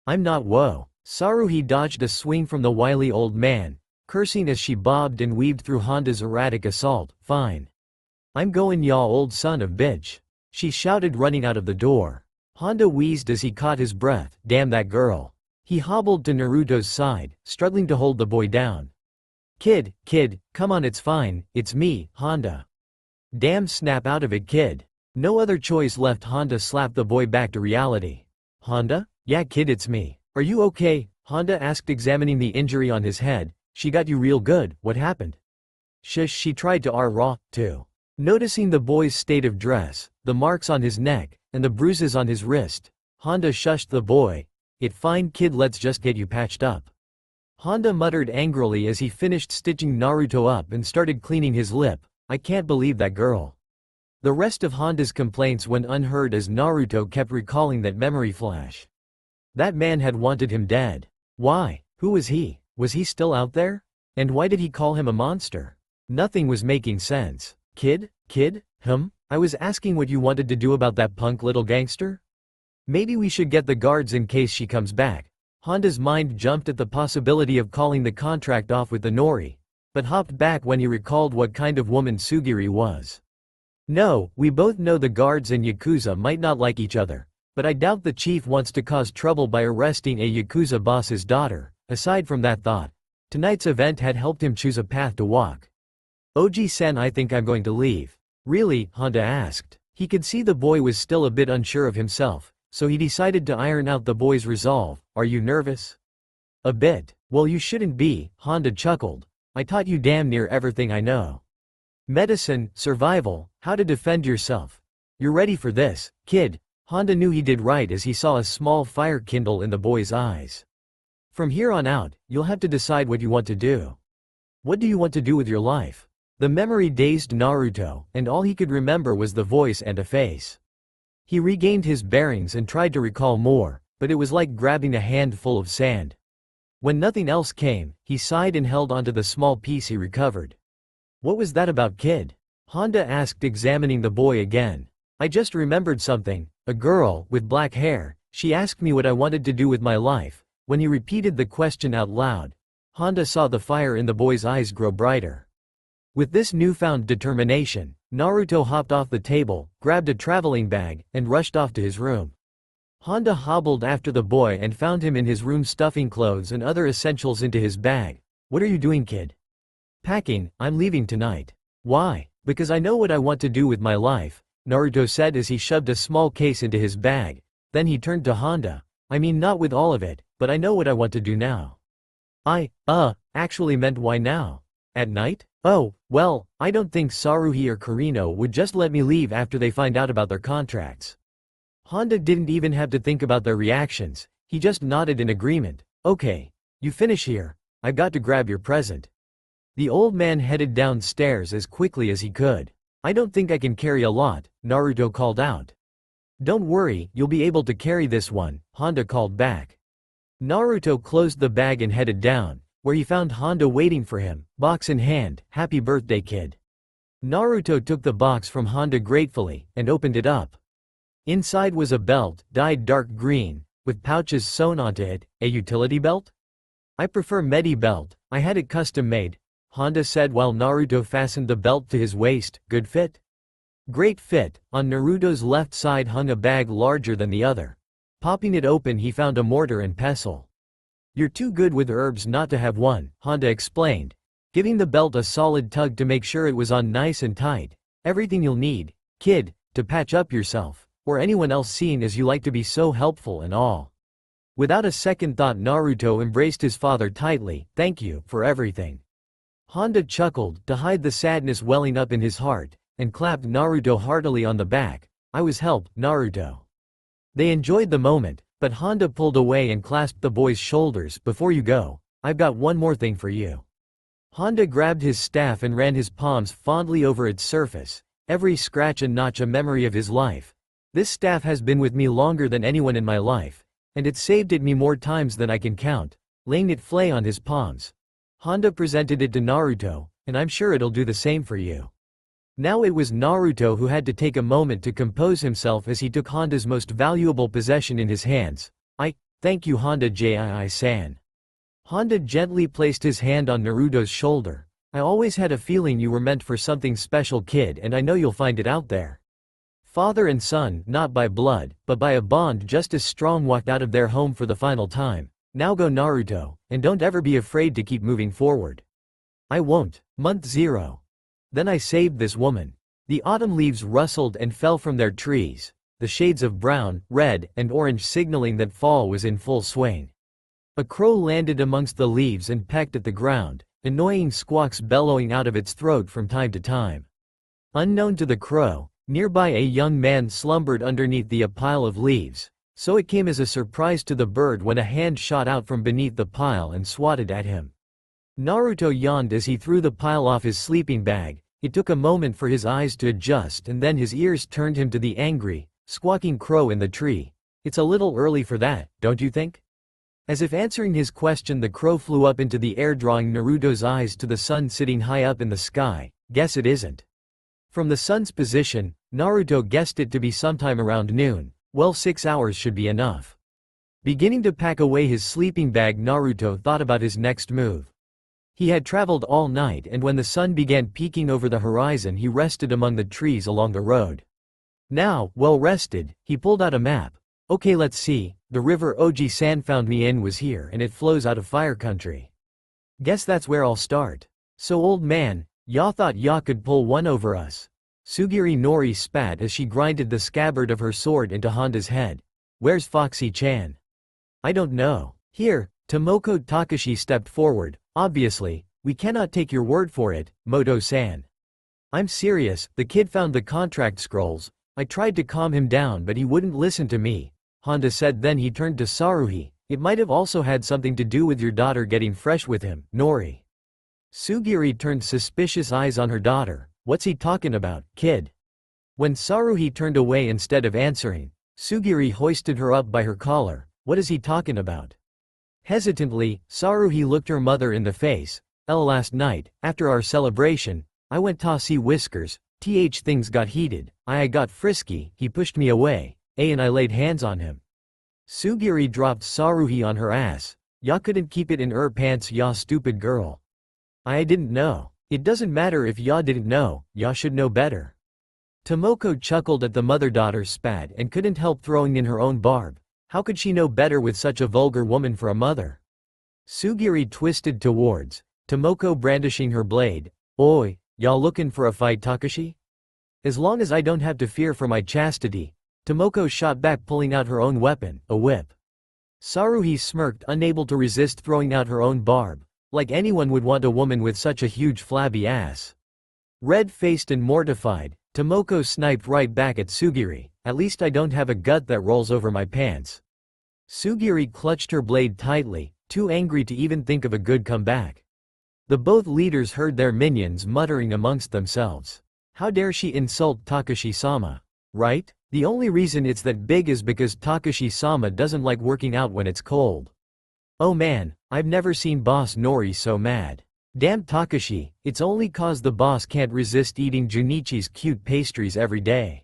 I'm not. Whoa. Saruhi dodged a swing from the wily old man, cursing as she bobbed and weaved through Honda's erratic assault. Fine. I'm going, ya old son of bitch, she shouted, running out of the door. Honda wheezed as he caught his breath. Damn that girl. He hobbled to Naruto's side, struggling to hold the boy down. Kid, come on, it's fine, it's me, Honda. Damn, snap out of it, kid. No other choice left. Honda slapped the boy back to reality. Honda? Yeah, kid, it's me. Are you okay? Honda asked, examining the injury on his head. She got you real good, what happened? Shush, she tried to raw, too. Noticing the boy's state of dress, the marks on his neck, and the bruises on his wrist, Honda shushed the boy. It fine, kid, let's just get you patched up. Honda muttered angrily as he finished stitching Naruto up and started cleaning his lip. I can't believe that girl. The rest of Honda's complaints went unheard as Naruto kept recalling that memory flash. That man had wanted him dead. Why? Who was he? Was he still out there? And why did he call him a monster? Nothing was making sense. Kid? I was asking what you wanted to do about that punk little gangster? Maybe we should get the guards in case she comes back. Honda's mind jumped at the possibility of calling the contract off with the Nori, but hopped back when he recalled what kind of woman Sugiri was. No, we both know the guards and Yakuza might not like each other, but I doubt the chief wants to cause trouble by arresting a Yakuza boss's daughter. Aside from that thought, tonight's event had helped him choose a path to walk. Oji-sen, I think I'm going to leave. Really? Honda asked. He could see the boy was still a bit unsure of himself, so he decided to iron out the boy's resolve. Are you nervous? A bit. Well, you shouldn't be, Honda chuckled. I taught you damn near everything I know. Medicine, survival, how to defend yourself. You're ready for this, kid. Honda knew he did right as he saw a small fire kindle in the boy's eyes. From here on out, you'll have to decide what you want to do. What do you want to do with your life? The memory dazed Naruto, and all he could remember was the voice and a face. He regained his bearings and tried to recall more, but it was like grabbing a handful of sand. When nothing else came, he sighed and held onto the small piece he recovered. What was that about, kid? Honda asked, examining the boy again. I just remembered something. A girl, with black hair, she asked me what I wanted to do with my life. When he repeated the question out loud, Honda saw the fire in the boy's eyes grow brighter. With this newfound determination, Naruto hopped off the table, grabbed a traveling bag, and rushed off to his room. Honda hobbled after the boy and found him in his room stuffing clothes and other essentials into his bag. What are you doing, kid? Packing. I'm leaving tonight. Why? Because I know what I want to do with my life, Naruto said as he shoved a small case into his bag. Then he turned to Honda. I mean, not with all of it, but I know what I want to do now. I actually meant why now? At night? Oh, well, I don't think Saruhi or Kurino would just let me leave after they find out about their contracts. Honda didn't even have to think about their reactions, he just nodded in agreement. Okay, you finish here, I've got to grab your present. The old man headed downstairs as quickly as he could. I don't think I can carry a lot, Naruto called out. Don't worry, you'll be able to carry this one, Honda called back. Naruto closed the bag and headed down, where he found Honda waiting for him, box in hand. Happy birthday, kid. Naruto took the box from Honda gratefully, and opened it up. Inside was a belt, dyed dark green, with pouches sewn onto it. A utility belt? I prefer Medi belt, I had it custom made, Honda said while Naruto fastened the belt to his waist. Good fit? Great fit. On Naruto's left side hung a bag larger than the other. Popping it open, he found a mortar and pestle. You're too good with herbs not to have one, Honda explained, giving the belt a solid tug to make sure it was on nice and tight. Everything you'll need, kid, to patch up yourself, or anyone else seeing as you like to be so helpful and all. Without a second thought, Naruto embraced his father tightly. Thank you for everything. Honda chuckled to hide the sadness welling up in his heart, and clapped Naruto heartily on the back. I was helped, Naruto. They enjoyed the moment, but Honda pulled away and clasped the boy's shoulders. Before you go, I've got one more thing for you. Honda grabbed his staff and ran his palms fondly over its surface, every scratch and notch a memory of his life. This staff has been with me longer than anyone in my life, and it's saved it me more times than I can count, laying it flat on his palms. Honda presented it to Naruto, and I'm sure it'll do the same for you. Now it was Naruto who had to take a moment to compose himself as he took Honda's most valuable possession in his hands. Thank you, Honda Jii-san. Honda gently placed his hand on Naruto's shoulder. I always had a feeling you were meant for something special, kid, and I know you'll find it out there. Father and son, not by blood, but by a bond just as strong, walked out of their home for the final time. Now go, Naruto, and don't ever be afraid to keep moving forward. I won't. Month 0. Then I saved this woman. The autumn leaves rustled and fell from their trees, the shades of brown, red, and orange signaling that fall was in full swing. A crow landed amongst the leaves and pecked at the ground, annoying squawks bellowing out of its throat from time to time. Unknown to the crow, nearby a young man slumbered underneath a pile of leaves, so it came as a surprise to the bird when a hand shot out from beneath the pile and swatted at him. Naruto yawned as he threw the pile off his sleeping bag. It took a moment for his eyes to adjust, and then his ears turned him to the angry, squawking crow in the tree. It's a little early for that, don't you think? As if answering his question, the crow flew up into the air, drawing Naruto's eyes to the sun sitting high up in the sky. Guess it isn't. From the sun's position, Naruto guessed it to be sometime around noon. Well, 6 hours should be enough. Beginning to pack away his sleeping bag, Naruto thought about his next move. He had traveled all night, and when the sun began peeking over the horizon, he rested among the trees along the road. Now, well rested, he pulled out a map. Okay, let's see, the river Oji-san found me in was here, and it flows out of fire country. Guess that's where I'll start. So old man, ya thought ya could pull one over us? Sugiri Nori spat as she grinded the scabbard of her sword into Honda's head. Where's Foxy-chan? I don't know. Here, Tomoko Takashi stepped forward. Obviously, we cannot take your word for it, Moto-san. I'm serious, the kid found the contract scrolls. I tried to calm him down, but he wouldn't listen to me, Honda said. Then he turned to Saruhi. It might have also had something to do with your daughter getting fresh with him, Nori. Sugiri turned suspicious eyes on her daughter. What's he talking about, kid? When Saruhi turned away instead of answering, Sugiri hoisted her up by her collar. What is he talking about? Hesitantly, Saruhi looked her mother in the face. Last night, after our celebration, I went to see Whiskers. Things got heated. I got frisky, he pushed me away, and I laid hands on him. Sugiri dropped Saruhi on her ass. Ya couldn't keep it in her pants, ya stupid girl. I didn't know. It doesn't matter if ya didn't know, ya should know better. Tomoko chuckled at the mother-daughter spat and couldn't help throwing in her own barb. How could she know better with such a vulgar woman for a mother? Sugiri twisted towards Tomoko, brandishing her blade. Oi, y'all looking for a fight, Takashi? As long as I don't have to fear for my chastity. Tomoko shot back, pulling out her own weapon, a whip. Saruhi smirked, unable to resist throwing out her own barb. Like anyone would want a woman with such a huge flabby ass. Red-faced and mortified, Tomoko sniped right back at Sugiri. At least I don't have a gut that rolls over my pants. Sugiri clutched her blade tightly, too angry to even think of a good comeback. The both leaders heard their minions muttering amongst themselves. How dare she insult Takashi-sama? Right? The only reason it's that big is because Takashi-sama doesn't like working out when it's cold. Oh man, I've never seen Boss Nori so mad. Damn Takashi, it's only cause the boss can't resist eating Junichi's cute pastries every day.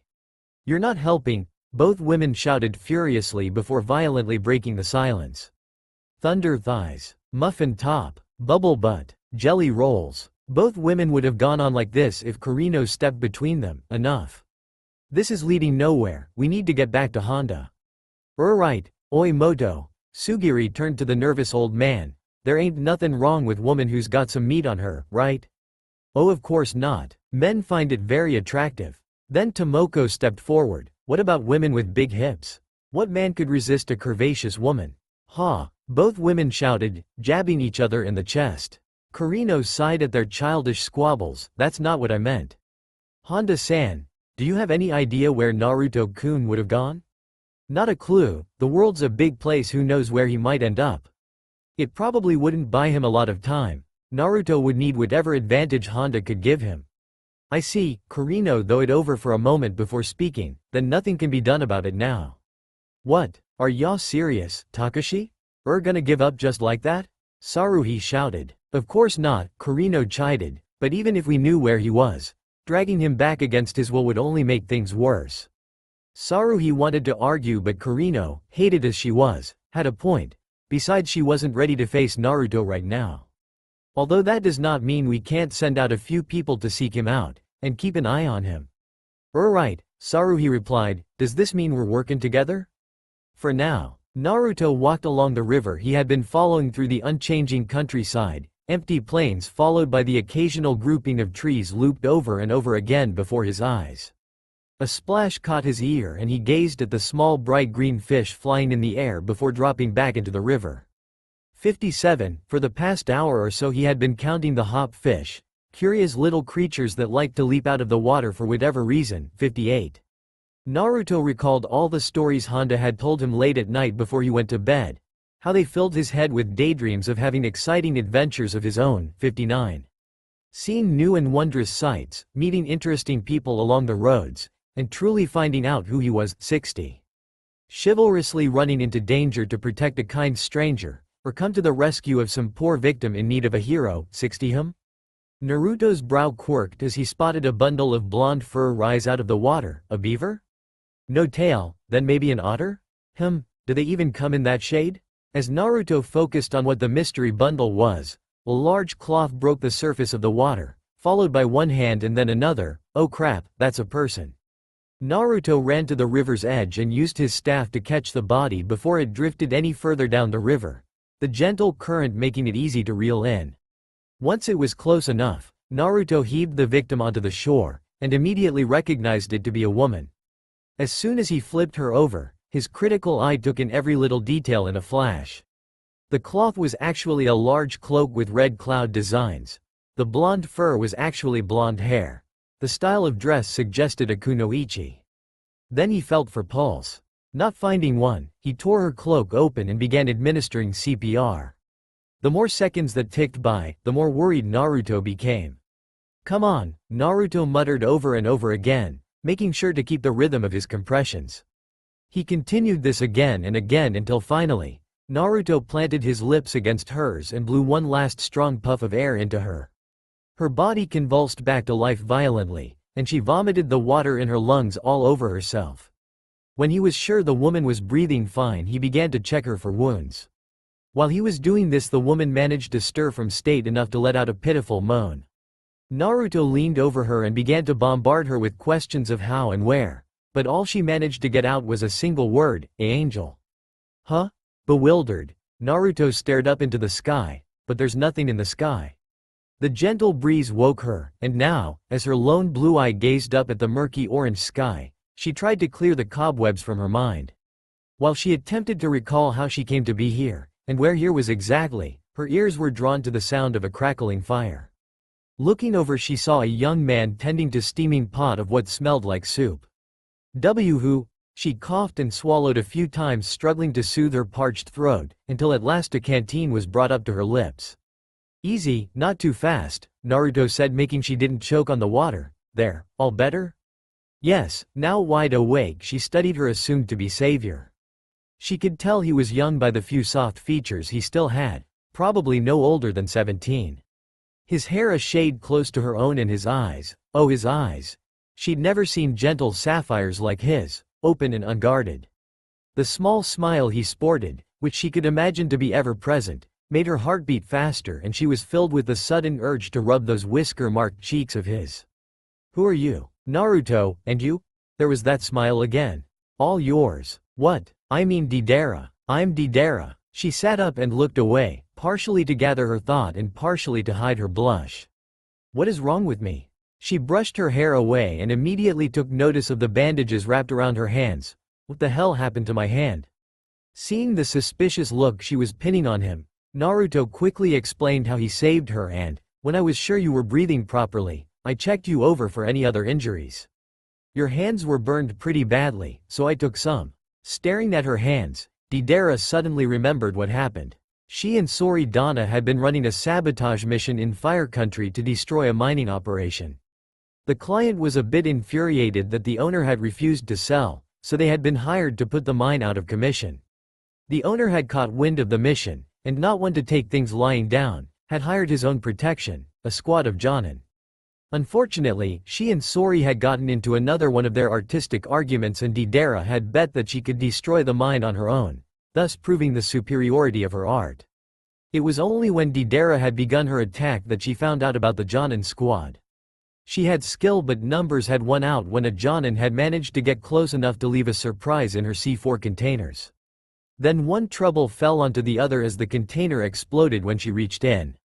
You're not helping, both women shouted furiously before violently breaking the silence. Thunder thighs, muffin top, bubble butt, jelly rolls. Both women would have gone on like this if Kurino stepped between them. Enough. This is leading nowhere, we need to get back to Honda. Right, oi Moto. Sugiri turned to the nervous old man. There ain't nothing wrong with woman who's got some meat on her, right? Oh of course not. Men find it very attractive. Then Tomoko stepped forward. What about women with big hips? What man could resist a curvaceous woman? Ha! Both women shouted, jabbing each other in the chest. Kurino sighed at their childish squabbles. That's not what I meant. Honda-san, do you have any idea where Naruto-kun would have gone? Not a clue, the world's a big place, who knows where he might end up. It probably wouldn't buy him a lot of time. Naruto would need whatever advantage Honda could give him. I see, Kurino thought it over for a moment before speaking, then nothing can be done about it now. What, are y'all serious, Takashi? Gonna give up just like that? Saruhi shouted. Of course not, Kurino chided, but even if we knew where he was, dragging him back against his will would only make things worse. Saruhi wanted to argue, but Kurino, hated as she was, had a point. Besides, she wasn't ready to face Naruto right now. Although that does not mean we can't send out a few people to seek him out, and keep an eye on him. Right, Saruhi replied, does this mean we're working together? For now. Naruto walked along the river he had been following through the unchanging countryside, empty plains followed by the occasional grouping of trees looped over and over again before his eyes. A splash caught his ear and he gazed at the small bright green fish flying in the air before dropping back into the river. 57. For the past hour or so he had been counting the hop fish, curious little creatures that liked to leap out of the water for whatever reason. 58. Naruto recalled all the stories Honda had told him late at night before he went to bed, how they filled his head with daydreams of having exciting adventures of his own. 59. Seeing new and wondrous sights, meeting interesting people along the roads, and truly finding out who he was. 60. Chivalrously running into danger to protect a kind stranger, or come to the rescue of some poor victim in need of a hero. 60. Naruto's brow quirked as he spotted a bundle of blonde fur rise out of the water. A beaver? No tail, then maybe an otter? Do they even come in that shade? As Naruto focused on what the mystery bundle was, a large cloth broke the surface of the water, followed by one hand and then another. Oh crap, that's a person. Naruto ran to the river's edge and used his staff to catch the body before it drifted any further down the river, the gentle current making it easy to reel in. Once it was close enough, Naruto heaved the victim onto the shore, and immediately recognized it to be a woman. As soon as he flipped her over, his critical eye took in every little detail in a flash. The cloth was actually a large cloak with red cloud designs. The blonde fur was actually blonde hair. The style of dress suggested a kunoichi. Then he felt for pulse. Not finding one, he tore her cloak open and began administering CPR. The more seconds that ticked by, the more worried Naruto became. Come on, Naruto muttered over and over again, making sure to keep the rhythm of his compressions. He continued this again and again until finally, Naruto planted his lips against hers and blew one last strong puff of air into her. Her body convulsed back to life violently, and she vomited the water in her lungs all over herself. When he was sure the woman was breathing fine, he began to check her for wounds. While he was doing this, the woman managed to stir from state enough to let out a pitiful moan. Naruto leaned over her and began to bombard her with questions of how and where, but all she managed to get out was a single word, angel. Huh? Bewildered, Naruto stared up into the sky, but there's nothing in the sky. The gentle breeze woke her, and now, as her lone blue eye gazed up at the murky orange sky, she tried to clear the cobwebs from her mind. While she attempted to recall how she came to be here, and where here was exactly, her ears were drawn to the sound of a crackling fire. Looking over, she saw a young man tending to a steaming pot of what smelled like soup. Who? She coughed and swallowed a few times, struggling to soothe her parched throat, until at last a canteen was brought up to her lips. Easy, not too fast, Naruto said, making she didn't choke on the water. There, all better? Yes, now wide awake she studied her assumed-to-be savior. She could tell he was young by the few soft features he still had, probably no older than 17. His hair a shade close to her own and his eyes, oh his eyes. She'd never seen gentle sapphires like his, open and unguarded. The small smile he sported, which she could imagine to be ever present, made her heart beat faster and she was filled with the sudden urge to rub those whisker-marked cheeks of his. Who are you? Naruto, and you? There was that smile again. All yours. What? I mean Deidara. I'm Deidara. She sat up and looked away, partially to gather her thought and partially to hide her blush. What is wrong with me? She brushed her hair away and immediately took notice of the bandages wrapped around her hands. What the hell happened to my hand? Seeing the suspicious look she was pinning on him, Naruto quickly explained how he saved her and, when I was sure you were breathing properly, I checked you over for any other injuries. Your hands were burned pretty badly, so I took some. Staring at her hands, Deidara suddenly remembered what happened. She and Sori Donna had been running a sabotage mission in Fire Country to destroy a mining operation. The client was a bit infuriated that the owner had refused to sell, so they had been hired to put the mine out of commission. The owner had caught wind of the mission, and not one to take things lying down, had hired his own protection, a squad of Jonin. Unfortunately, she and Sori had gotten into another one of their artistic arguments and Deidara had bet that she could destroy the mine on her own, thus proving the superiority of her art. It was only when Deidara had begun her attack that she found out about the Jonin squad. She had skill but numbers had won out when a Jonin had managed to get close enough to leave a surprise in her C4 containers. Then one trouble fell onto the other as the container exploded when she reached in.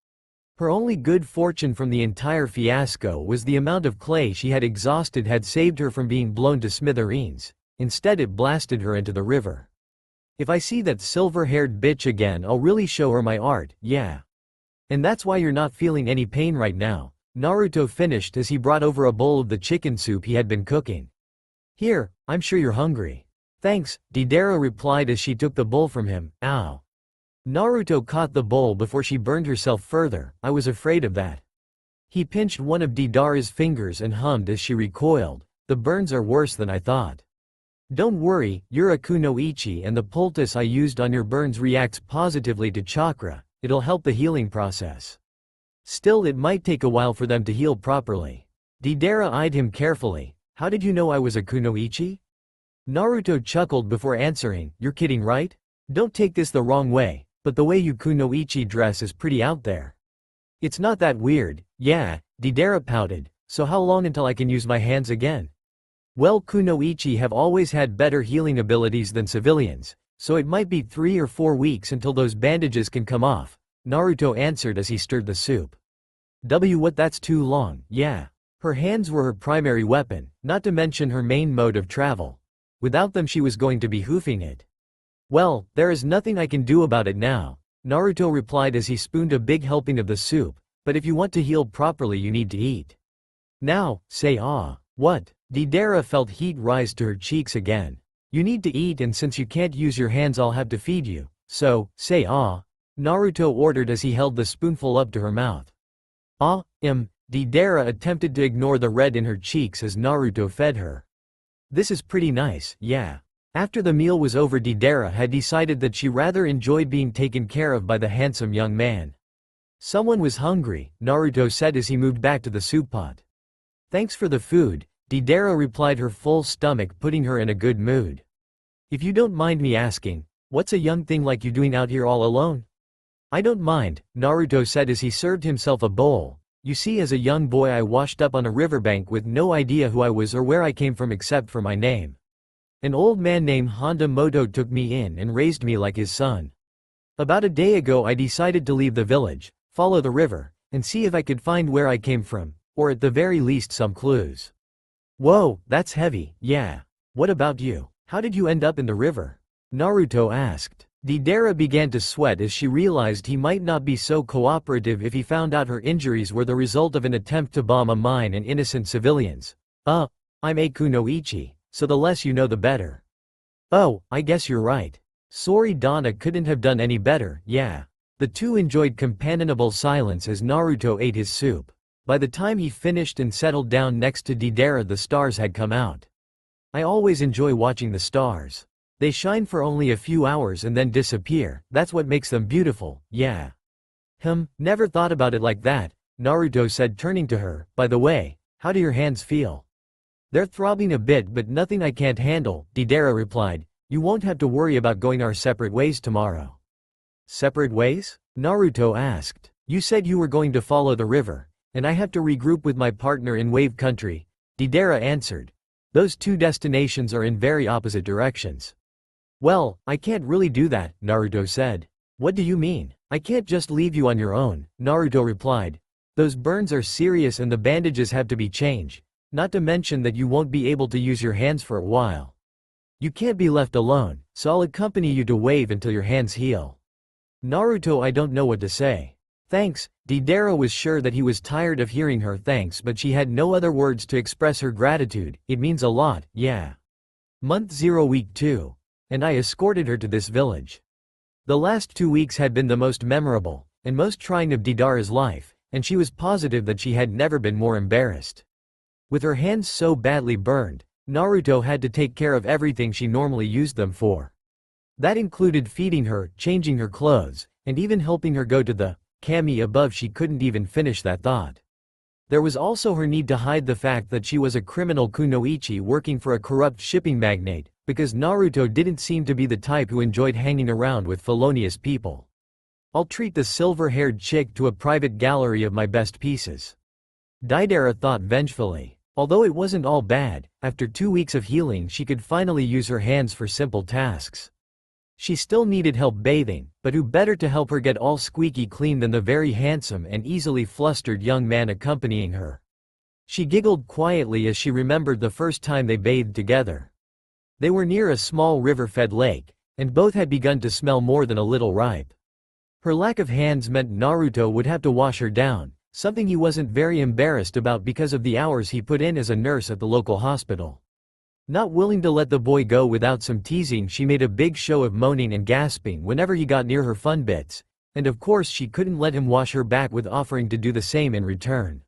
Her only good fortune from the entire fiasco was the amount of clay she had exhausted had saved her from being blown to smithereens. Instead it blasted her into the river. If I see that silver-haired bitch again I'll really show her my art, yeah. And that's why you're not feeling any pain right now, Naruto finished as he brought over a bowl of the chicken soup he had been cooking. Here, I'm sure you're hungry. Thanks, Deidara replied as she took the bowl from him. Ow. Naruto caught the bowl before she burned herself further. I was afraid of that. He pinched one of Deidara's fingers and hummed as she recoiled. The burns are worse than I thought. Don't worry, you're a Kunoichi and the poultice I used on your burns reacts positively to chakra. It'll help the healing process. Still it might take a while for them to heal properly. Deidara eyed him carefully. How did you know I was a Kunoichi? Naruto chuckled before answering. You're kidding, right? Don't take this the wrong way, but the way you Kunoichi dress is pretty out there. It's not that weird, yeah, Deidara pouted. So how long until I can use my hands again? Well, Kunoichi have always had better healing abilities than civilians, so it might be 3 or 4 weeks until those bandages can come off, Naruto answered as he stirred the soup. What, that's too long, yeah. Her hands were her primary weapon, not to mention her main mode of travel. Without them she was going to be hoofing it. Well, there is nothing I can do about it now, Naruto replied as he spooned a big helping of the soup, but if you want to heal properly you need to eat. Now, say ah. What? Deidara felt heat rise to her cheeks again. You need to eat and since you can't use your hands I'll have to feed you, so, say ah. Naruto ordered as he held the spoonful up to her mouth. Ah, Deidara attempted to ignore the red in her cheeks as Naruto fed her. This is pretty nice, yeah. After the meal was over Deidara had decided that she rather enjoyed being taken care of by the handsome young man. Someone was hungry, Naruto said as he moved back to the soup pot. Thanks for the food, Deidara replied, her full stomach putting her in a good mood. If you don't mind me asking, what's a young thing like you doing out here all alone? I don't mind, Naruto said as he served himself a bowl. You see, as a young boy I washed up on a riverbank with no idea who I was or where I came from except for my name. An old man named Honda Moto took me in and raised me like his son. About a day ago I decided to leave the village, follow the river, and see if I could find where I came from, or at the very least some clues. Whoa, that's heavy, yeah. What about you? How did you end up in the river? Naruto asked. Deidara began to sweat as she realized he might not be so cooperative if he found out her injuries were the result of an attempt to bomb a mine and innocent civilians. I'm a Kunoichi, so the less you know the better. Oh, I guess you're right. Sori Donna couldn't have done any better, yeah. The two enjoyed companionable silence as Naruto ate his soup. By the time he finished and settled down next to Deidara, the stars had come out. I always enjoy watching the stars. They shine for only a few hours and then disappear. That's what makes them beautiful, yeah. Never thought about it like that, Naruto said, turning to her. By the way, how do your hands feel? They're throbbing a bit, but nothing I can't handle, Deidara replied. You won't have to worry about going our separate ways tomorrow. Separate ways? Naruto asked. You said you were going to follow the river, and I have to regroup with my partner in Wave Country, Deidara answered. Those two destinations are in very opposite directions. Well, I can't really do that, Naruto said. What do you mean? I can't just leave you on your own, Naruto replied. Those burns are serious and the bandages have to be changed, not to mention that you won't be able to use your hands for a while. You can't be left alone, so I'll accompany you to Wave until your hands heal. Naruto, I don't know what to say. Thanks, Deidara was sure that he was tired of hearing her thanks, but she had no other words to express her gratitude. It means a lot, yeah. Month 0 week 2. And I escorted her to this village. The last 2 weeks had been the most memorable, and most trying of Deidara's life, and she was positive that she had never been more embarrassed. With her hands so badly burned, Naruto had to take care of everything she normally used them for. That included feeding her, changing her clothes, and even helping her go to the kami above. She couldn't even finish that thought. There was also her need to hide the fact that she was a criminal kunoichi working for a corrupt shipping magnate, because Naruto didn't seem to be the type who enjoyed hanging around with felonious people. I'll treat the silver-haired chick to a private gallery of my best pieces. Deidara thought vengefully. Although it wasn't all bad, after 2 weeks of healing she could finally use her hands for simple tasks. She still needed help bathing, but who better to help her get all squeaky clean than the very handsome and easily flustered young man accompanying her. She giggled quietly as she remembered the first time they bathed together. They were near a small river-fed lake, and both had begun to smell more than a little ripe. Her lack of hands meant Naruto would have to wash her down, something he wasn't very embarrassed about because of the hours he put in as a nurse at the local hospital. Not willing to let the boy go without some teasing, she made a big show of moaning and gasping whenever he got near her fun bits, and of course she couldn't let him wash her back with offering to do the same in return.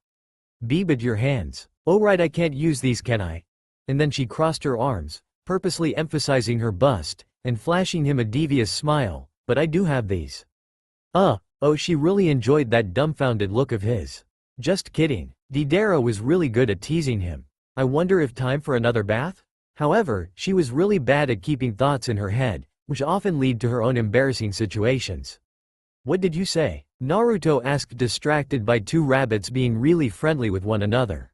But your hands. Oh right, I can't use these, can I? And then she crossed her arms, purposely emphasizing her bust, and flashing him a devious smile. But I do have these. Oh, she really enjoyed that dumbfounded look of his. Just kidding. Deidara was really good at teasing him. I wonder if time for another bath? However, she was really bad at keeping thoughts in her head, which often lead to her own embarrassing situations. What did you say? Naruto asked, distracted by two rabbits being really friendly with one another.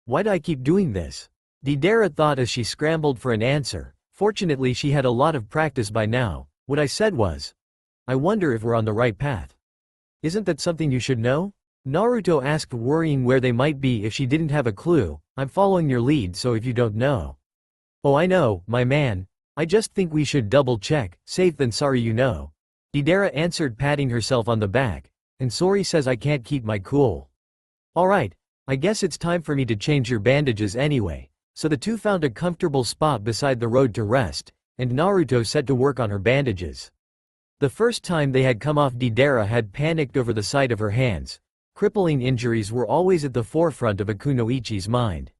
Why do I keep doing this? Deidara thought as she scrambled for an answer. Fortunately she had a lot of practice by now. What I said was, I wonder if we're on the right path. Isn't that something you should know? Naruto asked, worrying where they might be if she didn't have a clue. I'm following your lead, so if you don't know. Oh, I know, my man. I just think we should double check. Safe than sorry, you know. Deidara answered, patting herself on the back. And sorry says I can't keep my cool. Alright, I guess it's time for me to change your bandages anyway. So the two found a comfortable spot beside the road to rest, and Naruto set to work on her bandages. The first time they had come off, Deidara had panicked over the sight of her hands. Crippling injuries were always at the forefront of a kunoichi's mind.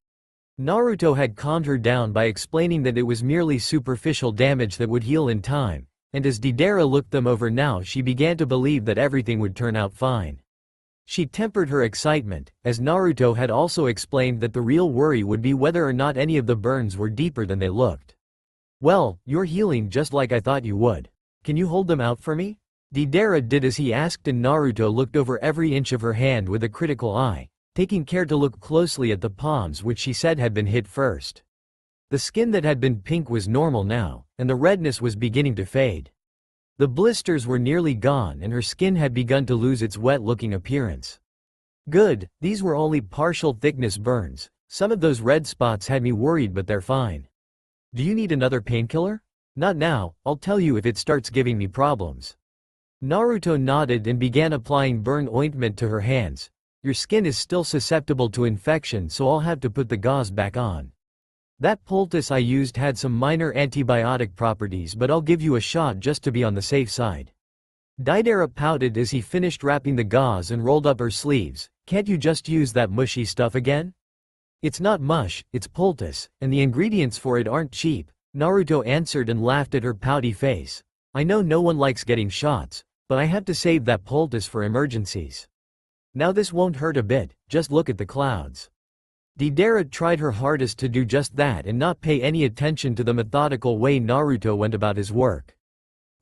Naruto had calmed her down by explaining that it was merely superficial damage that would heal in time, and as Deidara looked them over now, she began to believe that everything would turn out fine. She tempered her excitement, as Naruto had also explained that the real worry would be whether or not any of the burns were deeper than they looked. Well, you're healing just like I thought you would. Can you hold them out for me? Deidara did as he asked, and Naruto looked over every inch of her hand with a critical eye, taking care to look closely at the palms, which she said had been hit first. The skin that had been pink was normal now, and the redness was beginning to fade. The blisters were nearly gone and her skin had begun to lose its wet-looking appearance. Good, these were only partial thickness burns. Some of those red spots had me worried, but they're fine. Do you need another painkiller? Not now, I'll tell you if it starts giving me problems. Naruto nodded and began applying burn ointment to her hands. Your skin is still susceptible to infection, so I'll have to put the gauze back on. That poultice I used had some minor antibiotic properties, but I'll give you a shot just to be on the safe side. Dailydour pouted as he finished wrapping the gauze and rolled up her sleeves. Can't you just use that mushy stuff again? It's not mush, it's poultice, and the ingredients for it aren't cheap, Naruto answered and laughed at her pouty face. I know no one likes getting shots, but I have to save that poultice for emergencies. Now this won't hurt a bit, just look at the clouds. Dailydour tried her hardest to do just that and not pay any attention to the methodical way Naruto went about his work.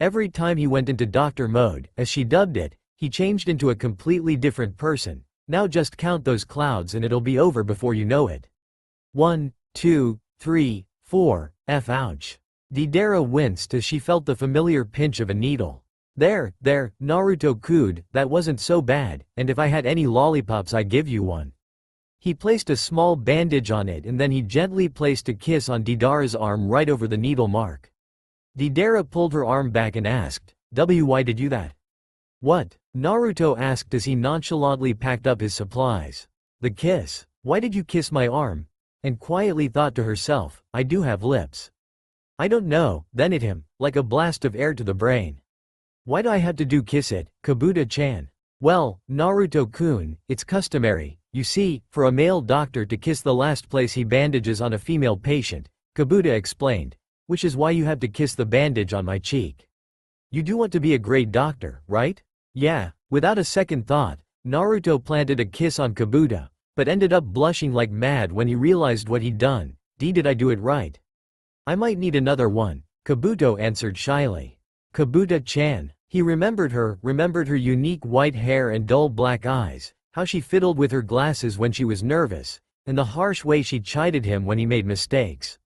Every time he went into doctor mode, as she dubbed it, he changed into a completely different person. Now just count those clouds and it'll be over before you know it. 1, 2, 3, 4, ouch. Dailydour winced as she felt the familiar pinch of a needle. There, Naruto cooed, that wasn't so bad, and if I had any lollipops I'd give you one. He placed a small bandage on it and then he gently placed a kiss on Dailydour's arm right over the needle mark. Dailydour pulled her arm back and asked, why did you that? What? Naruto asked as he nonchalantly packed up his supplies. The kiss. Why did you kiss my arm? And quietly thought to herself, I do have lips. I don't know, then hit him, like a blast of air to the brain. Why do I have to do kiss it, Kabuto-chan? Well, Naruto-kun, it's customary, you see, for a male doctor to kiss the last place he bandages on a female patient, Kabuto explained, which is why you have to kiss the bandage on my cheek. You do want to be a great doctor, right? Yeah, without a second thought, Naruto planted a kiss on Kabuto, but ended up blushing like mad when he realized what he'd done. Did I do it right? I might need another one, Kabuto answered shyly. Kabuto-chan. He remembered her unique white hair and dull black eyes, how she fiddled with her glasses when she was nervous, and the harsh way she chided him when he made mistakes.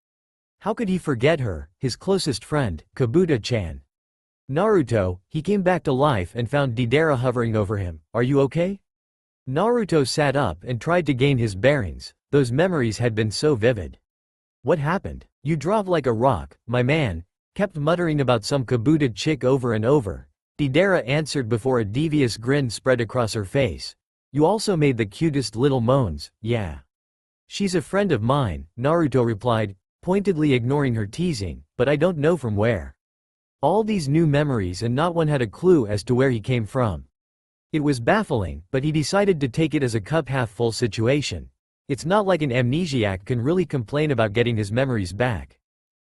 How could he forget her, his closest friend, Kabuto-chan? Naruto, he came back to life and found Dailydour hovering over him. Are you okay? Naruto sat up and tried to gain his bearings, those memories had been so vivid. What happened? You drove like a rock, my man, kept muttering about some Kabuto chick over and over. Dailydour answered before a devious grin spread across her face. You also made the cutest little moans, yeah. She's a friend of mine, Naruto replied, pointedly ignoring her teasing, but I don't know from where. All these new memories and not one had a clue as to where he came from. It was baffling, but he decided to take it as a cup half full situation. It's not like an amnesiac can really complain about getting his memories back.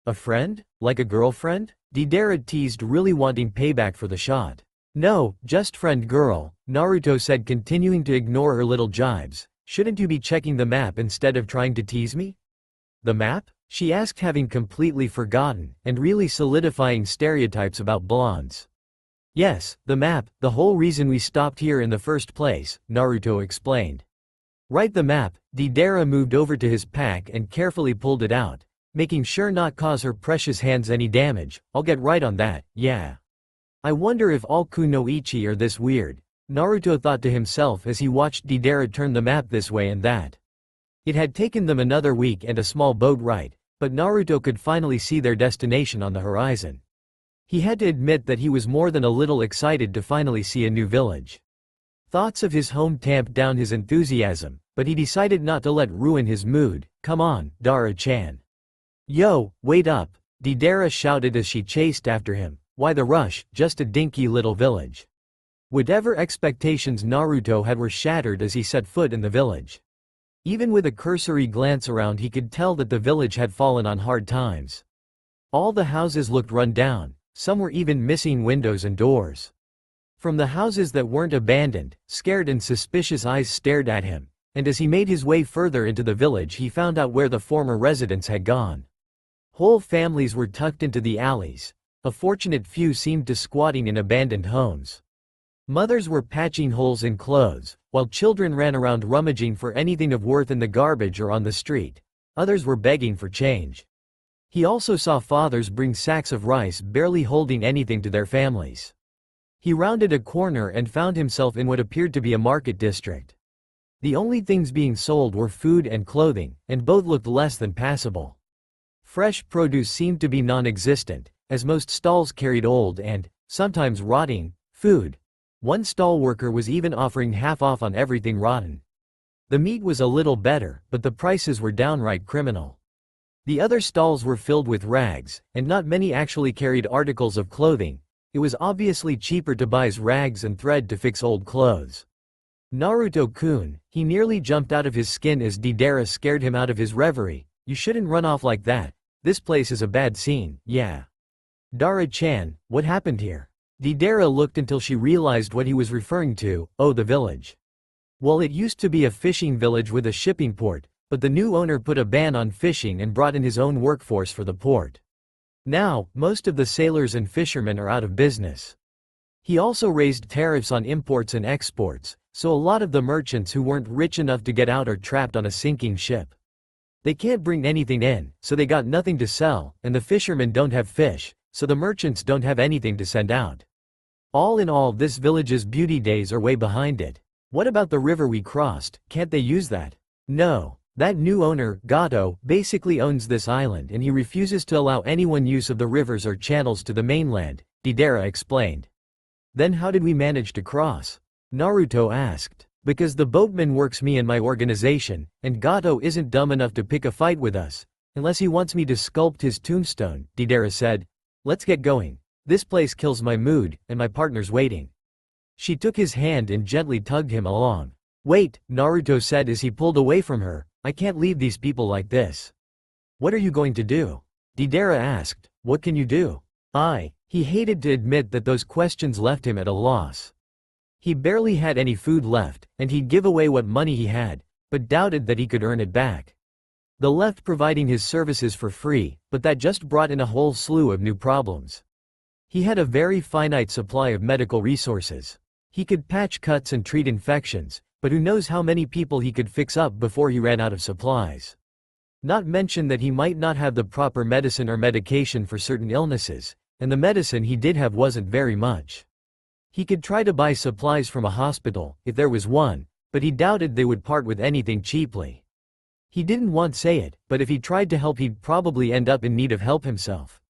A friend? Like a girlfriend? Dailydour teased, really wanting payback for the shot. No, just friend girl, Naruto said, continuing to ignore her little jibes. Shouldn't you be checking the map instead of trying to tease me? The map? She asked, having completely forgotten, and really solidifying stereotypes about blondes. Yes, the map, the whole reason we stopped here in the first place, Naruto explained. Right, the map. Dailydour moved over to his pack and carefully pulled it out, making sure not cause her precious hands any damage. I'll get right on that, yeah. I wonder if all Kunoichi are this weird, Naruto thought to himself as he watched Dailydour turn the map this way and that. It had taken them another week and a small boat ride, but Naruto could finally see their destination on the horizon. He had to admit that he was more than a little excited to finally see a new village. Thoughts of his home tamped down his enthusiasm, but he decided not to let ruin his mood. Come on, Dara-chan. Yo, wait up, Dailydour shouted as she chased after him. Why the rush, just a dinky little village. Whatever expectations Naruto had were shattered as he set foot in the village. Even with a cursory glance around he could tell that the village had fallen on hard times. All the houses looked run down, some were even missing windows and doors. From the houses that weren't abandoned, scared and suspicious eyes stared at him, and as he made his way further into the village he found out where the former residents had gone. Whole families were tucked into the alleys. A fortunate few seemed to squatting in abandoned homes. Mothers were patching holes in clothes, while children ran around rummaging for anything of worth in the garbage or on the street. Others were begging for change. He also saw fathers bring sacks of rice barely holding anything to their families. He rounded a corner and found himself in what appeared to be a market district. The only things being sold were food and clothing, and both looked less than passable. Fresh produce seemed to be non-existent, as most stalls carried old and, sometimes rotting, food. One stall worker was even offering half off on everything rotten. The meat was a little better, but the prices were downright criminal. The other stalls were filled with rags, and not many actually carried articles of clothing. It was obviously cheaper to buy rags and thread to fix old clothes. Naruto-kun, he nearly jumped out of his skin as Deidara scared him out of his reverie. You shouldn't run off like that. This place is a bad scene, yeah. Dara-chan, what happened here? Deidara looked until she realized what he was referring to. Oh, the village. Well, it used to be a fishing village with a shipping port, but the new owner put a ban on fishing and brought in his own workforce for the port. Now, most of the sailors and fishermen are out of business. He also raised tariffs on imports and exports, so a lot of the merchants who weren't rich enough to get out are trapped on a sinking ship. They can't bring anything in, so they got nothing to sell, and the fishermen don't have fish, so the merchants don't have anything to send out. All in all, this village's beauty days are way behind it. What about the river we crossed, can't they use that? No. That new owner, Gato, basically owns this island and he refuses to allow anyone use of the rivers or channels to the mainland, Deidara explained. Then how did we manage to cross? Naruto asked. Because the boatman works me and my organization, and Gato isn't dumb enough to pick a fight with us. Unless he wants me to sculpt his tombstone, Deidara said. Let's get going. This place kills my mood, and my partner's waiting. She took his hand and gently tugged him along. Wait, Naruto said as he pulled away from her. I can't leave these people like this. What are you going to do? Deidara asked. What can you do? He hated to admit that those questions left him at a loss. He barely had any food left, and he'd give away what money he had, but doubted that he could earn it back. The left providing his services for free, but that just brought in a whole slew of new problems. He had a very finite supply of medical resources. He could patch cuts and treat infections, but who knows how many people he could fix up before he ran out of supplies. Not mention that he might not have the proper medicine or medication for certain illnesses, and the medicine he did have wasn't very much. He could try to buy supplies from a hospital, if there was one, but he doubted they would part with anything cheaply. He didn't want to say it, but if he tried to help he'd probably end up in need of help himself.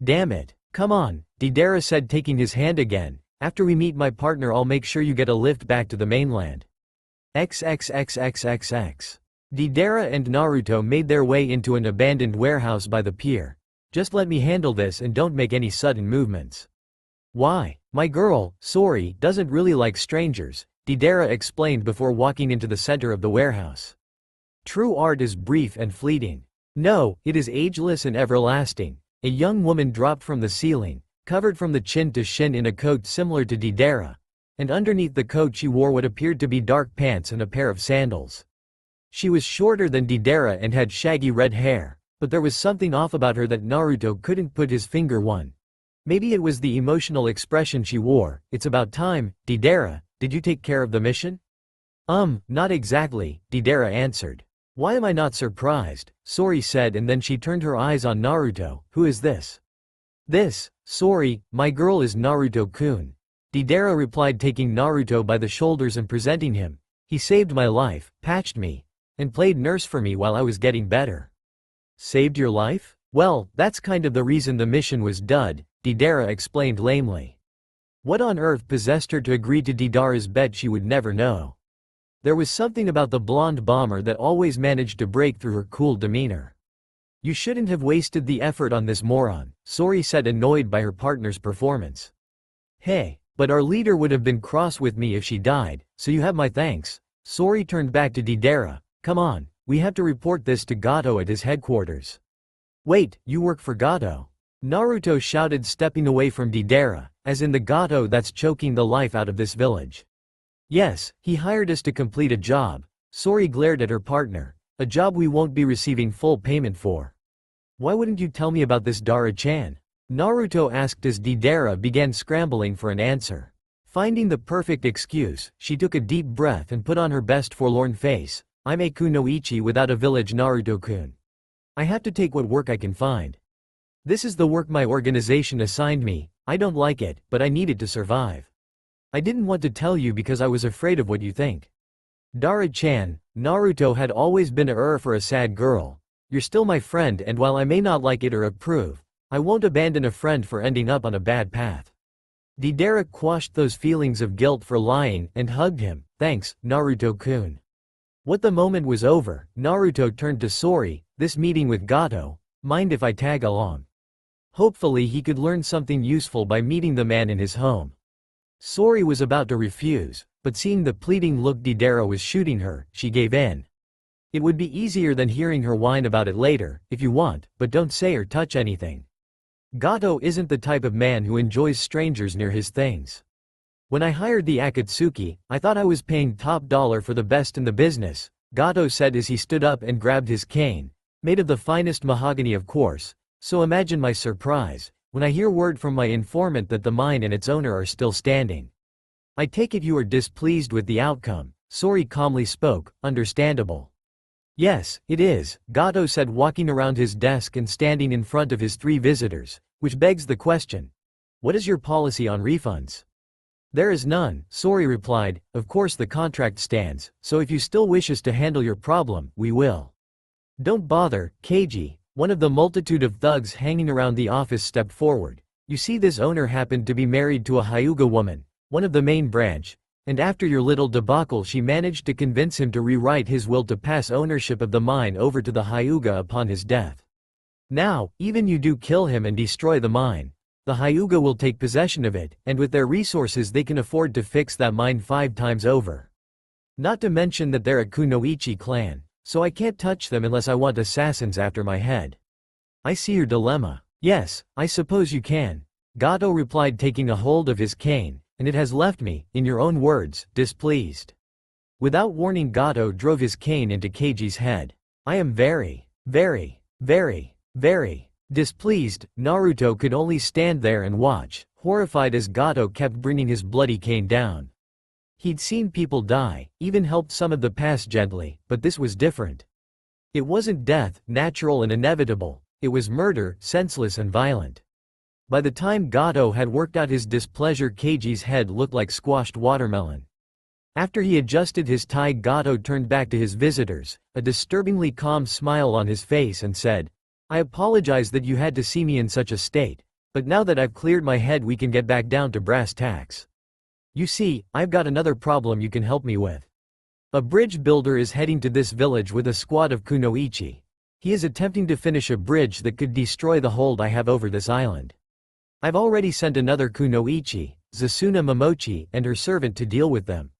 Damn it. Come on, Deidara said, taking his hand again. After we meet my partner I'll make sure you get a lift back to the mainland. XXXXXX. Deidara and Naruto made their way into an abandoned warehouse by the pier. Just let me handle this and don't make any sudden movements. Why? My girl, Sori, doesn't really like strangers, Deidara explained before walking into the center of the warehouse. True art is brief and fleeting. No, it is ageless and everlasting. A young woman dropped from the ceiling, covered from the chin to shin in a coat similar to Deidara, and underneath the coat she wore what appeared to be dark pants and a pair of sandals. She was shorter than Deidara and had shaggy red hair, but there was something off about her that Naruto couldn't put his finger on. Maybe it was the emotional expression she wore. It's about time. Deidara, did you take care of the mission? Not exactly, Deidara answered. Why am I not surprised? Sori said, and then she turned her eyes on Naruto. Who is this? This, Sori, my girl is Naruto-kun. Deidara replied, taking Naruto by the shoulders and presenting him. He saved my life, patched me, and played nurse for me while I was getting better. Saved your life? Well, that's kind of the reason the mission was dud, Deidara explained lamely. What on earth possessed her to agree to Deidara's bet she would never know. There was something about the blonde bomber that always managed to break through her cool demeanor. You shouldn't have wasted the effort on this moron, Sori said, annoyed by her partner's performance. Hey, but our leader would have been cross with me if she died, so you have my thanks. Sori turned back to Deidara. Come on, we have to report this to Gato at his headquarters. Wait, you work for Gato? Naruto shouted, stepping away from Deidara, as in the Gato that's choking the life out of this village. Yes, he hired us to complete a job. Sori glared at her partner. A job we won't be receiving full payment for. Why wouldn't you tell me about this, Dara-chan? Naruto asked as Deidara began scrambling for an answer. Finding the perfect excuse, she took a deep breath and put on her best forlorn face. I'm a Kunoichi without a village, Naruto-kun. I have to take what work I can find. This is the work my organization assigned me. I don't like it, but I need it to survive. I didn't want to tell you because I was afraid of what you think. Dara-chan, Naruto had always been for a sad girl. You're still my friend, and while I may not like it or approve, I won't abandon a friend for ending up on a bad path. Deidara quashed those feelings of guilt for lying and hugged him. Thanks, Naruto-kun. What the moment was over, Naruto turned to Sori. This meeting with Gato, mind if I tag along? Hopefully he could learn something useful by meeting the man in his home. Sori was about to refuse, but seeing the pleading look Deidara was shooting her, she gave in. It would be easier than hearing her whine about it later, if you want, but don't say or touch anything. Gato isn't the type of man who enjoys strangers near his things. When I hired the Akatsuki, I thought I was paying top dollar for the best in the business, Gato said as he stood up and grabbed his cane, made of the finest mahogany of course, so imagine my surprise, when I hear word from my informant that the mine and its owner are still standing. I take it you are displeased with the outcome, Sori calmly spoke, understandable. Yes, it is, Gato said walking around his desk and standing in front of his 3 visitors, which begs the question. What is your policy on refunds? There is none, Sori replied, of course the contract stands, so if you still wish us to handle your problem, we will. Don't bother, Keiji, one of the multitude of thugs hanging around the office stepped forward. You see this owner happened to be married to a Hyuga woman, one of the main branch, and after your little debacle she managed to convince him to rewrite his will to pass ownership of the mine over to the Hyuga upon his death. Now, even you do kill him and destroy the mine, the Hyuga will take possession of it, and with their resources they can afford to fix that mine 5 times over. Not to mention that they're a Kunoichi clan, so I can't touch them unless I want assassins after my head. I see your dilemma. Yes, I suppose you can, Gato replied taking a hold of his cane, and it has left me, in your own words, displeased. Without warning Gato drove his cane into Keiji's head. I am very displeased. Naruto could only stand there and watch, horrified as Gato kept bringing his bloody cane down. He'd seen people die, even helped some of the past gently, but this was different. It wasn't death, natural and inevitable, it was murder, senseless and violent. By the time Gato had worked out his displeasure, Keiji's head looked like squashed watermelon. After he adjusted his tie, Gato turned back to his visitors, a disturbingly calm smile on his face and said, I apologize that you had to see me in such a state, but now that I've cleared my head we can get back down to brass tacks. You see, I've got another problem you can help me with. A bridge builder is heading to this village with a squad of Kunoichi. He is attempting to finish a bridge that could destroy the hold I have over this island. I've already sent another Kunoichi, Zasuna Momochi, and her servant to deal with them.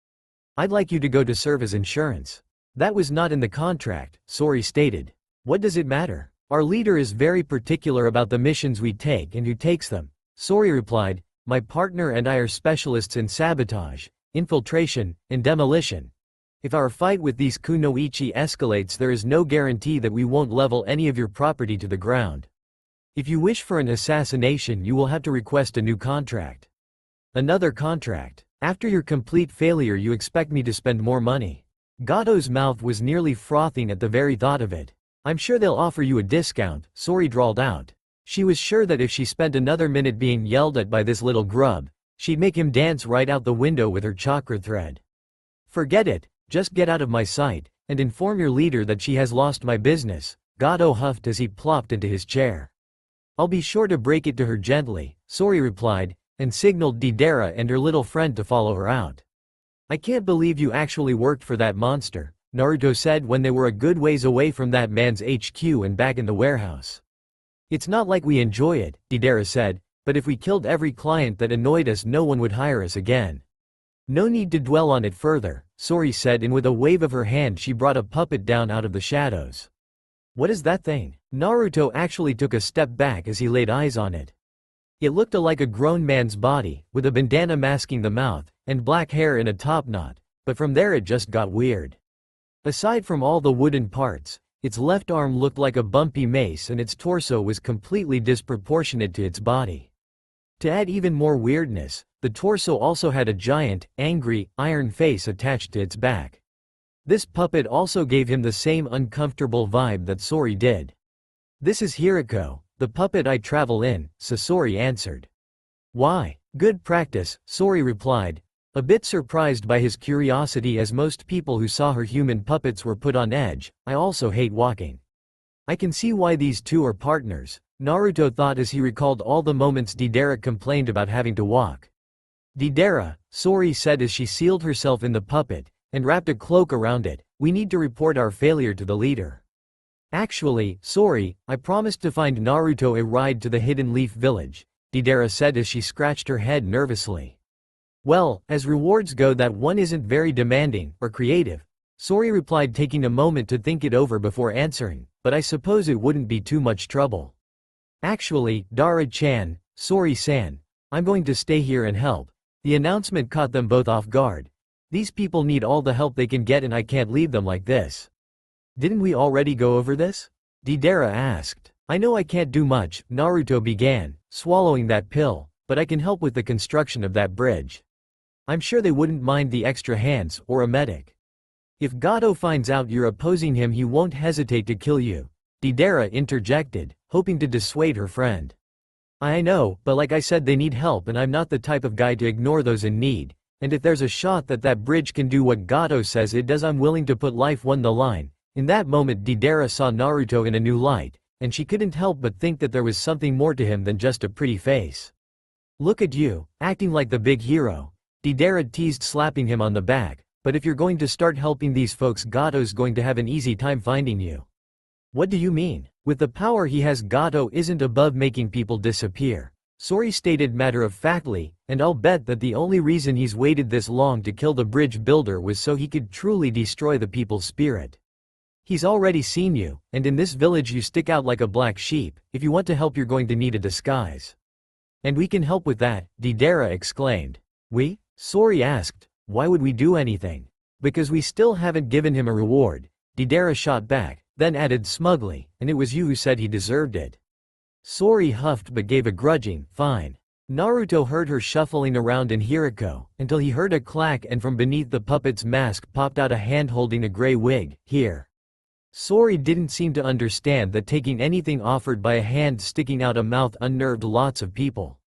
I'd like you to go to serve as insurance. That was not in the contract, Sori stated. What does it matter? Our leader is very particular about the missions we take and who takes them, Sori replied. My partner and I are specialists in sabotage, infiltration, and demolition. If our fight with these Kunoichi escalates, there is no guarantee that we won't level any of your property to the ground. If you wish for an assassination, you will have to request a new contract. Another contract. After your complete failure you expect me to spend more money. Gato's mouth was nearly frothing at the very thought of it. I'm sure they'll offer you a discount, Sori drawled out. She was sure that if she spent another minute being yelled at by this little grub, she'd make him dance right out the window with her chakra thread. Forget it, just get out of my sight, and inform your leader that she has lost my business, Gato huffed as he plopped into his chair. I'll be sure to break it to her gently, Sori replied, and signaled Deidara and her little friend to follow her out. I can't believe you actually worked for that monster, Naruto said when they were a good ways away from that man's HQ and back in the warehouse. It's not like we enjoy it, Deidara said, but if we killed every client that annoyed us no one would hire us again. No need to dwell on it further, Sori said, and with a wave of her hand she brought a puppet down out of the shadows. What is that thing? Naruto actually took a step back as he laid eyes on it. It looked like a grown man's body, with a bandana masking the mouth, and black hair in a top knot, but from there it just got weird. Aside from all the wooden parts, its left arm looked like a bumpy mace and its torso was completely disproportionate to its body. To add even more weirdness, the torso also had a giant, angry, iron face attached to its back. This puppet also gave him the same uncomfortable vibe that Sori did. This is Hiriko, the puppet I travel in, Sasori answered. Why? Good practice, Sori replied, a bit surprised by his curiosity as most people who saw her human puppets were put on edge. I also hate walking. I can see why these two are partners, Naruto thought as he recalled all the moments Deidara complained about having to walk. Deidara, Sori said as she sealed herself in the puppet, and wrapped a cloak around it, we need to report our failure to the leader. Actually, sorry, I promised to find Naruto a ride to the Hidden Leaf Village, Deidara said as she scratched her head nervously. Well, as rewards go, that one isn't very demanding or creative, Sori replied, taking a moment to think it over before answering, but I suppose it wouldn't be too much trouble. Actually, Dara-chan, Sori-san, I'm going to stay here and help. The announcement caught them both off guard. These people need all the help they can get and I can't leave them like this. Didn't we already go over this? Deidara asked. I know I can't do much, Naruto began, swallowing that pill, but I can help with the construction of that bridge. I'm sure they wouldn't mind the extra hands or a medic. If Gato finds out you're opposing him, he won't hesitate to kill you, Deidara interjected, hoping to dissuade her friend. I know, but like I said, they need help and I'm not the type of guy to ignore those in need, and if there's a shot that that bridge can do what Gato says it does, I'm willing to put life on the line. In that moment Deidara saw Naruto in a new light, and she couldn't help but think that there was something more to him than just a pretty face. Look at you, acting like the big hero, Deidara teased, slapping him on the back, but if you're going to start helping these folks, Gato's going to have an easy time finding you. What do you mean? With the power he has, Gato isn't above making people disappear, Sori stated matter-of-factly, and I'll bet that the only reason he's waited this long to kill the bridge builder was so he could truly destroy the people's spirit. He's already seen you, and in this village you stick out like a black sheep. If you want to help, you're going to need a disguise. And we can help with that, Deidara exclaimed. We? Sori asked. Why would we do anything? Because we still haven't given him a reward, Deidara shot back, then added smugly, and it was you who said he deserved it. Sori huffed but gave a grudging, fine. Naruto heard her shuffling around in Hiriko, until he heard a clack and from beneath the puppet's mask popped out a hand holding a gray wig. Here. Sori didn't seem to understand that taking anything offered by a hand sticking out a mouth unnerved lots of people.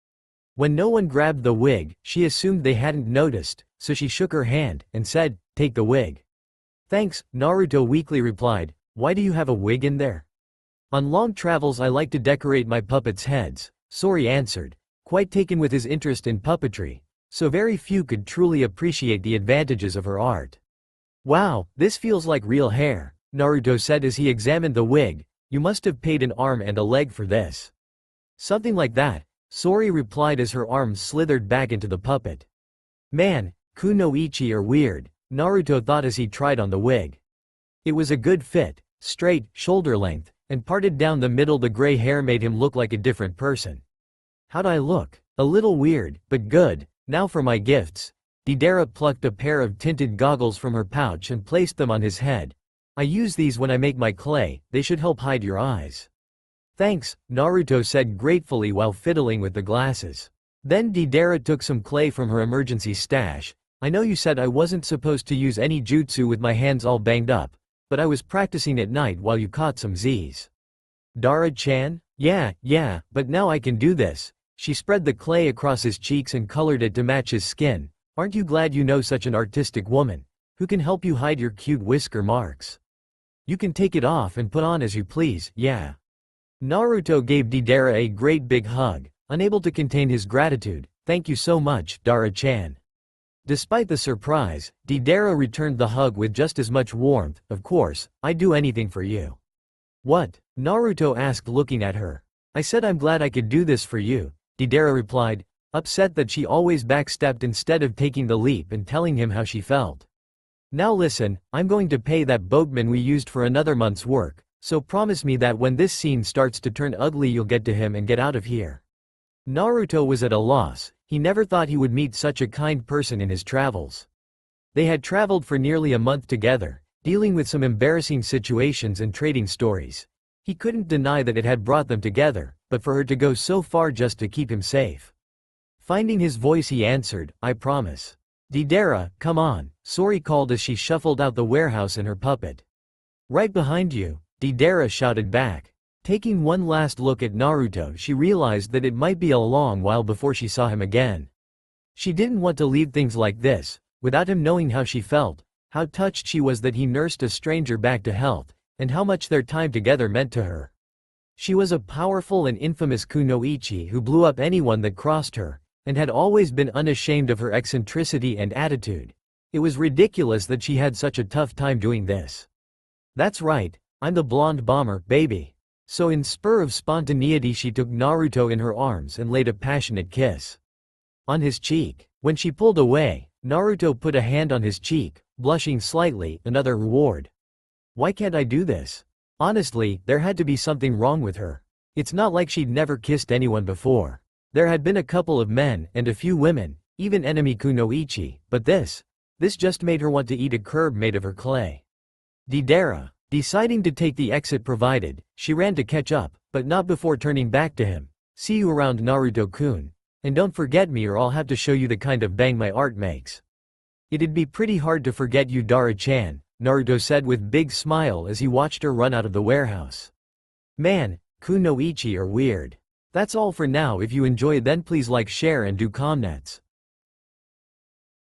When no one grabbed the wig, she assumed they hadn't noticed, so she shook her hand and said, "Take the wig." Thanks, Naruto weakly replied. Why do you have a wig in there? On long travels I like to decorate my puppets' heads, Sori answered, quite taken with his interest in puppetry, so very few could truly appreciate the advantages of her art. Wow, this feels like real hair, Naruto said as he examined the wig. You must have paid an arm and a leg for this. Something like that, Sori replied as her arms slithered back into the puppet. Man, Kunoichi are weird, Naruto thought as he tried on the wig. It was a good fit, straight, shoulder length, and parted down the middle. The gray hair made him look like a different person. How'd I look? A little weird, but good. Now for my gifts. Deidara plucked a pair of tinted goggles from her pouch and placed them on his head. I use these when I make my clay, they should help hide your eyes. Thanks, Naruto said gratefully while fiddling with the glasses. Then Deidara took some clay from her emergency stash. I know you said I wasn't supposed to use any jutsu with my hands all banged up, but I was practicing at night while you caught some Z's. Dara-chan? Yeah, but now I can do this. She spread the clay across his cheeks and colored it to match his skin. Aren't you glad you know such an artistic woman, who can help you hide your cute whisker marks? You can take it off and put on as you please, yeah. Naruto gave Deidara a great big hug, unable to contain his gratitude. Thank you so much, Dara-chan. Despite the surprise, Deidara returned the hug with just as much warmth. Of course, I'd do anything for you. What? Naruto asked, looking at her. I said I'm glad I could do this for you, Deidara replied, upset that she always backstepped instead of taking the leap and telling him how she felt. Now listen, I'm going to pay that boatman we used for another month's work, so promise me that when this scene starts to turn ugly you'll get to him and get out of here. Naruto was at a loss. He never thought he would meet such a kind person in his travels. They had traveled for nearly a month together, dealing with some embarrassing situations and trading stories. He couldn't deny that it had brought them together, but for her to go so far just to keep him safe. Finding his voice he answered, I promise. Deidara, come on, Sori called as she shuffled out the warehouse in her puppet. Right behind you, Deidara shouted back. Taking one last look at Naruto, she realized that it might be a long while before she saw him again. She didn't want to leave things like this, without him knowing how she felt, how touched she was that he nursed a stranger back to health, and how much their time together meant to her. She was a powerful and infamous Kunoichi who blew up anyone that crossed her, and had always been unashamed of her eccentricity and attitude. It was ridiculous that she had such a tough time doing this. That's right, I'm the blonde bomber, baby. So in spur of spontaneity she took Naruto in her arms and laid a passionate kiss on his cheek. When she pulled away, Naruto put a hand on his cheek, blushing slightly. Another reward. Why can't I do this? Honestly, there had to be something wrong with her. It's not like she'd never kissed anyone before. There had been a couple of men and a few women, even enemy Kunoichi, but this just made her want to eat a curb made of her clay. Deidara. Deciding to take the exit provided, she ran to catch up, but not before turning back to him. See you around, Naruto-kun. And don't forget me or I'll have to show you the kind of bang my art makes. It'd be pretty hard to forget you, Dara-chan, Naruto said with big smile as he watched her run out of the warehouse. Man, Kunoichi are weird. That's all for now. If you enjoyed, then please like, share and do comments.